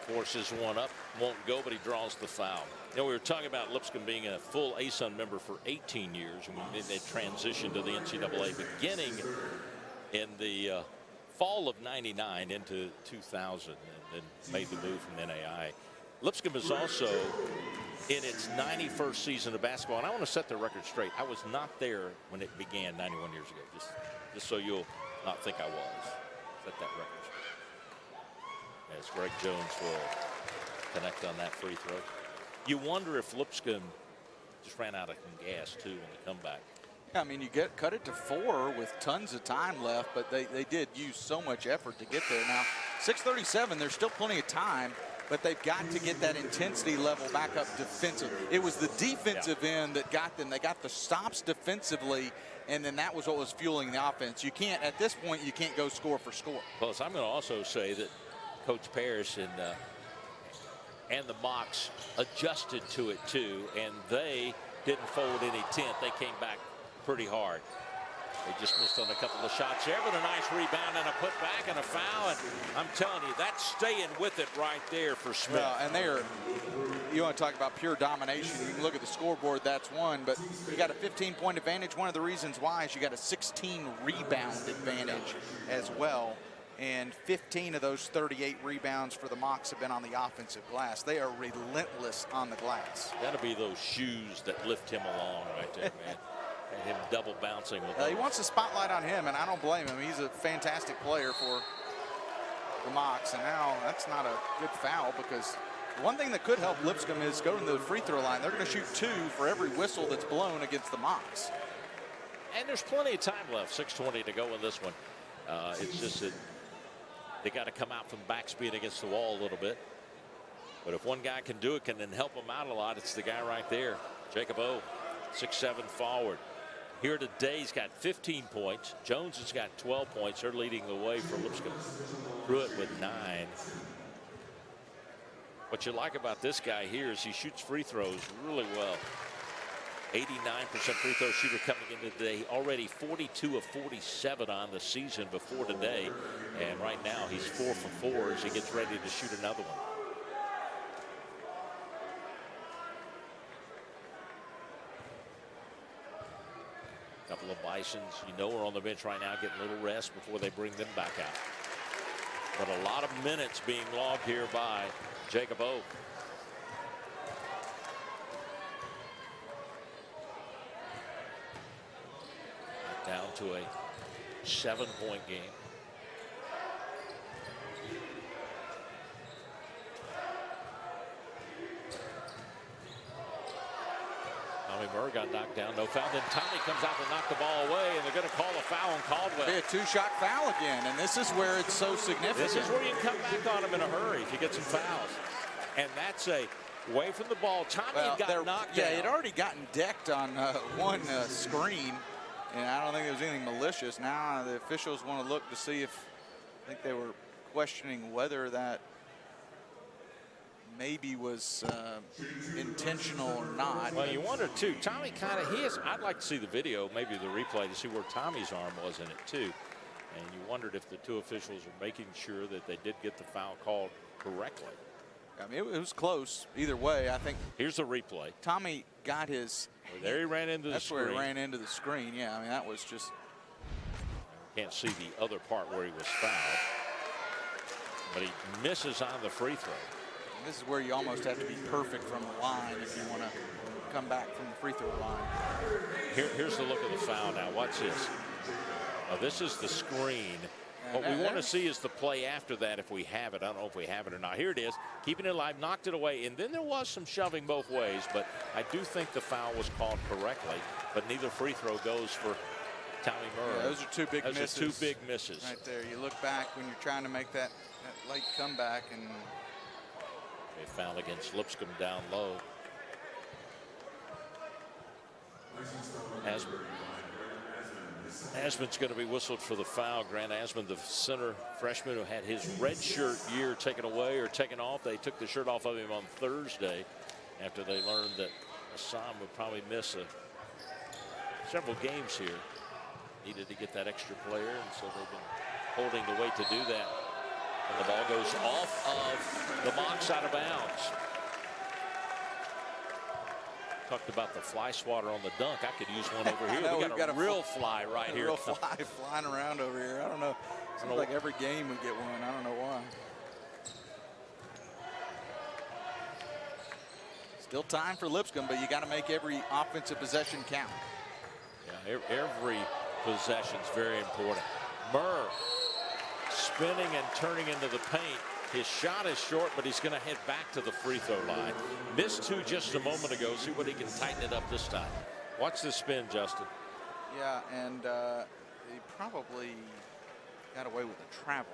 forces one up, won't go, but he draws the foul. You know, we were talking about Lipscomb being a full ASUN member for 18 years, and they transitioned to the NCAA beginning in the fall of '99 into 2000, and then made the move from the NAIA. Lipscomb is also in its 91st season of basketball, and I want to set the record straight. I was not there when it began 91 years ago, just so you'll not think I was. Set that record straight. As Greg Jones will connect on that free throw. You wonder if Lipscomb just ran out of gas, too, on the comeback. Yeah, I mean, you cut it to 4 with tons of time left, but they did use so much effort to get there. Now, 6:37, there's still plenty of time, but they've got to get that intensity level back up defensively. It was the defensive end that got them. They got the stops defensively, and then that was what was fueling the offense. You can't, at this point, you can't go score for score. Plus, I'm going to also say that Coach Parrish and the Mocs adjusted to it too, and they didn't fold any tent. They came back pretty hard. They just missed on a couple of shots there, but a nice rebound and a putback and a foul. And I'm telling you, that's staying with it right there for Smith. Well, and you want to talk about pure domination. You can look at the scoreboard, that's one, but you got a 15-point advantage. One of the reasons why is you got a 16 rebound advantage as well. And 15 of those 38 rebounds for the Mocs have been on the offensive glass. They are relentless on the glass. Got to be those shoes that lift him along right there, man. And him double bouncing with he wants the spotlight on him, and I don't blame him. He's a fantastic player for the Mocs. And now that's not a good foul, because one thing that could help Lipscomb is go to the free throw line. They're going to shoot 2 for every whistle that's blown against the Mocs. And there's plenty of time left. 6:20 to go in this one. It's just that they got to come out from backspin against the wall a little bit. But if one guy can do it, can then help him out a lot, it's the guy right there, Jacob O, 6'7" forward. Here today, he's got 15 points. Jones has got 12 points. They're leading the way for Lipscomb. Pruitt with 9. What you like about this guy here is he shoots free throws really well. 89% free throw shooter coming into today. Already 42 of 47 on the season before today. And right now he's 4 for 4 as he gets ready to shoot another one. Couple of Bisons, you know, are on the bench right now getting a little rest before they bring them back out. But a lot of minutes being logged here by Jacob O. Down to a 7-point game. Tommy Murray got knocked down, no foul. Then Tommy comes out to knock the ball away, and they're going to call a foul on Caldwell. Be a 2-shot foul again, and this is where it's so significant. This is where you can come back on him in a hurry if you get some fouls. And that's away from the ball. Tommy got knocked down. Yeah, he'd already gotten decked on one screen. And I don't think there was anything malicious. Now the officials want to look to see if, I think they were questioning whether that maybe was intentional or not. Well, you wonder too. Tommy kind of I'd like to see the video, maybe the replay, to see where Tommy's arm was in it too. And you wondered if the two officials were making sure that they did get the foul called correctly. I mean, it was close either way. I think. Here's the replay. Tommy got his. Well, there he ran into the screen. That's where he ran into the screen. Yeah, I mean, that was just. Can't see the other part where he was fouled. But he misses on the free throw. And this is where you almost have to be perfect from the line if you want to come back from the free throw line. Here's the look of the foul now. Watch this. Now, this is the screen. What we want to see is the play after that if we have it. I don't know if we have it or not. Here it is. Keeping it alive, knocked it away. And then there was some shoving both ways. But I do think the foul was called correctly. But neither free throw goes for Tommy Murray. Yeah, those are two big misses. Those are two big misses. Right there. You look back when you're trying to make that late comeback. And a foul against Lipscomb down low. Asman's going to be whistled for the foul. Grant Asman, the center freshman who had his redshirt year taken away or taken off. They took the shirt off of him on Thursday after they learned that Assam would probably miss several games here. Needed to get that extra player, and so they've been holding the weight to do that. And the ball goes off of the Mocs out of bounds. Talked about the fly swatter on the dunk. I could use one over here. We got a real fly right here. Real fly flying around over here. I don't know. Seems like every game we get one. I don't know why. Still time for Lipscomb, but you got to make every offensive possession count. Yeah, every possession's very important. Murr spinning and turning into the paint. His shot is short, but he's going to head back to the free throw line. Missed two just a moment ago. See what he can tighten it up this time. Watch the spin, Justin. Yeah, and he probably got away with the travel,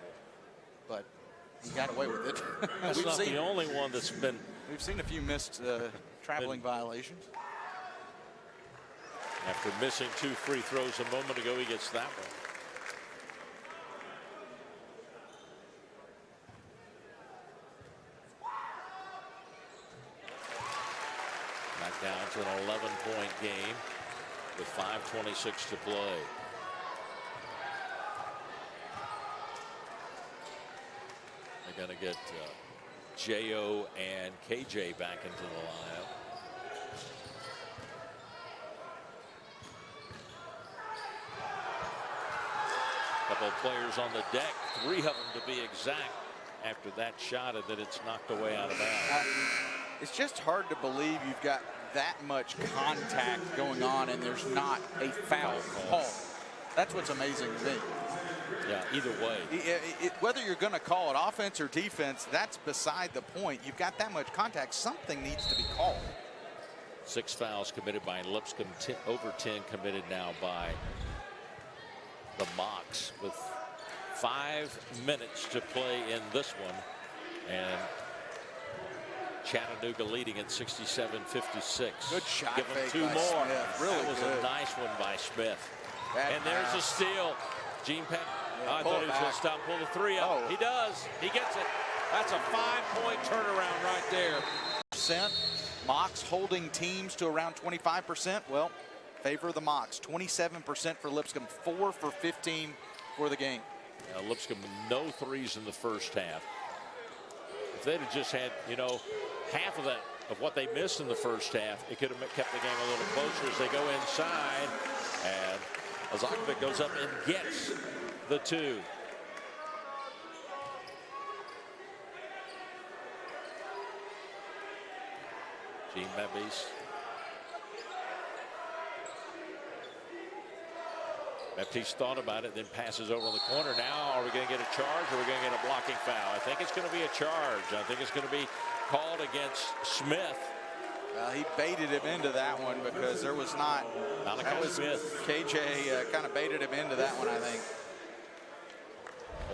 but he got away with it. That's not the only one that's been. We've seen a few missed traveling violations. After missing two free throws a moment ago, he gets that one. Back down to an 11-point game with 5:26 to play. They're going to get J.O. and K.J. back into the lineup. Couple of players on the deck, three of them to be exact, after that shot, and then it's knocked away out of bounds. It's just hard to believe you've got that much contact going on and there's not a foul call. That's what's amazing to me. Yeah, either way. Whether you're going to call it offense or defense, that's beside the point. You've got that much contact. Something needs to be called. 6 fouls committed by Lipscomb, over 10 committed now by the Mocs, with 5 minutes to play in this one, and Chattanooga leading at 67-56. Good shot. Give them fake 2 by more. Smith. Really that was good. a nice one by Smith. Bad and there's pass. a steal. Gene Peck. Yeah, I thought he was going to stop, pull the 3 up. Oh. He does. He gets it. That's a 5-point turnaround right there. Mocs holding teams to around 25%. Well, favor the Mocs. 27% for Lipscomb. 4 for 15 for the game. Lipscomb no threes in the first half. If they'd have just had, half of what they missed in the first half, it could have kept the game a little closer as they go inside. And Azakovic goes up and gets the 2. Gene Baptiste. Baptiste thought about it, then passes over in the corner. Now, are we going to get a charge or are we going to get a blocking foul? I think it's going to be a charge. I think it's going to be called against Smith. He baited him into that one because there was not. That was Smith. KJ kind of baited him into that one, I think.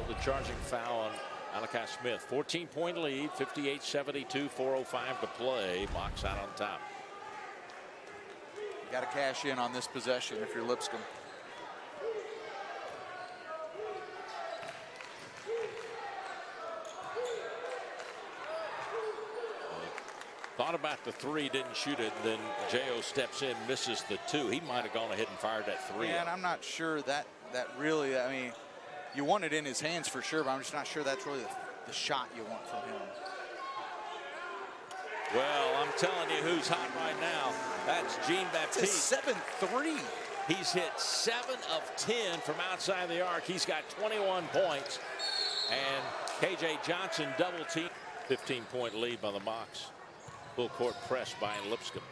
The charging foul on Malachi Smith. 14-point lead, 58-72, 4:05 to play. Mocs out on top. You got to cash in on this possession if you're Lipscomb. Thought about the 3, didn't shoot it. Then J.O. steps in, misses the 2. He might have gone ahead and fired that 3. And I'm not sure that really, I mean, you want it in his hands for sure, but I'm just not sure that's really the shot you want from him. Well, I'm telling you who's hot right now. That's Gene Baptiste. It's a 7-3. He's hit 7 of 10 from outside the arc. He's got 21 points. And K.J. Johnson double team. 15-point lead by the Mocs. Full court press by Lipscomb.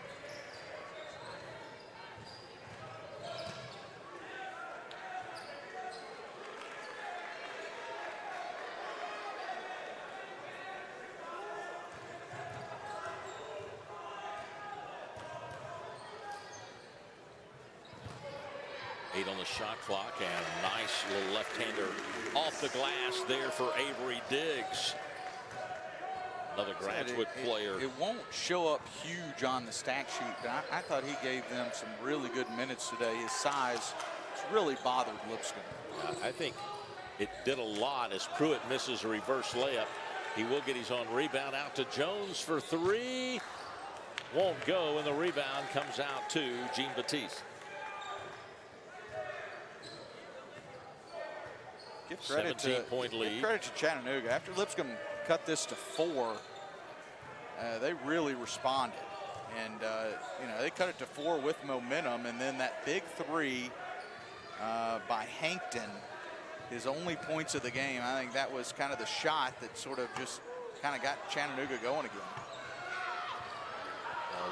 8 on the shot clock, and nice little left-hander off the glass there for Avery Diggs. Another graduate player. It won't show up huge on the stat sheet, but I thought he gave them some really good minutes today. His size has really bothered Lipscomb. I think it did a lot as Pruitt misses a reverse layup. He will get his own rebound. Out to Jones for 3. Won't go, and the rebound comes out to Jean-Baptiste. Give credit 17-point lead. Give credit to Chattanooga. After Lipscomb cut this to 4, they really responded, and you know, they cut it to 4 with momentum, and then that big 3 by Hankton, his only points of the game. I think that was kind of the shot that sort of just kind of got Chattanooga going again.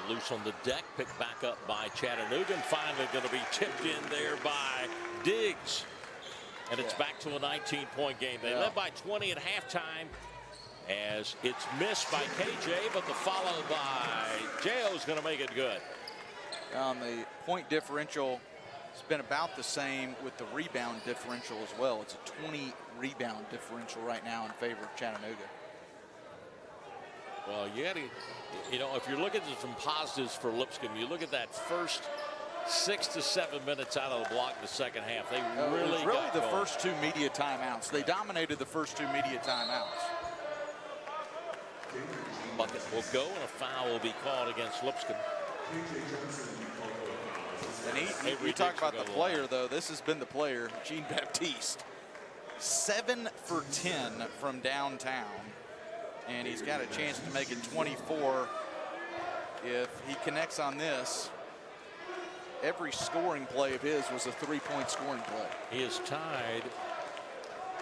Loose on the deck, picked back up by Chattanooga, and finally going to be tipped in there by Diggs. And it's back to a 19-point game. They led by 20 at halftime, as it's missed by KJ, but the follow by J.O. is going to make it good. The point differential has been about the same with the rebound differential as well. It's a 20 rebound differential right now in favor of Chattanooga. Well, you got to, you know, if you're looking at some positives for Lipscomb, you look at that first 6 to 7 minutes out of the block in the second half. They really got the going. first 2 media timeouts. They dominated the first 2 media timeouts. Bucket will go, and a foul will be called against Lipscomb. And you talk about the player, though. This has been the player, Jean-Baptiste. 7 for 10 from downtown, and he's got a chance to make it 24 if he connects on this. Every scoring play of his was a 3-point scoring play. He is tied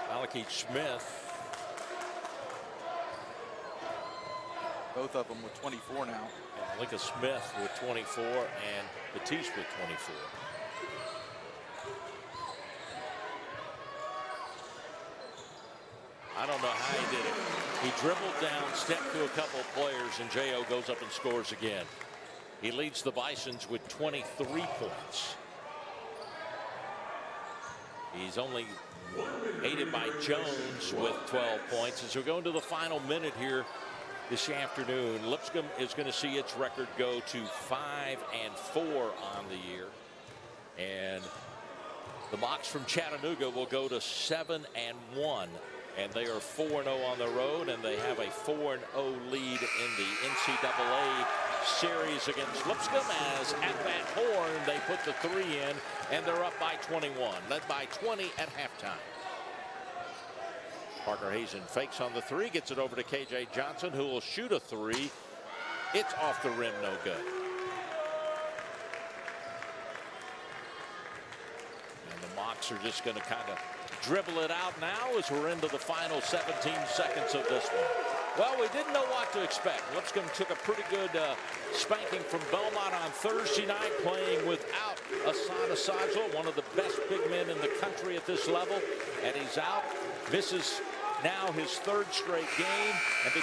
Malachi Smith. Both of them with 24 now. And Lincoln Smith with 24 and Batiste with 24. I don't know how he did it. He dribbled down, stepped to a couple of players, and J.O. goes up and scores again. He leads the Bisons with 23 points. He's only aided by Jones with 12 points. As we go into the final minute here this afternoon, Lipscomb is going to see its record go to 5-4 on the year. And the Mocs from Chattanooga will go to 7-1. And they are 4-0 on the road, and they have a 4-0 lead in the NCAA series against Lipscomb, as at that horn they put the 3 in, and they're up by 21, led by 20 at halftime. Parker Hazen fakes on the 3, gets it over to KJ Johnson, who will shoot a 3. It's off the rim, no good. And the Mocs are just going to kind of dribble it out now as we're into the final 17 seconds of this one. Well, we didn't know what to expect. Lipscomb took a pretty good spanking from Belmont on Thursday night, playing without Asad Asajla, one of the best big men in the country at this level, and he's out. Misses now his 3rd straight game, and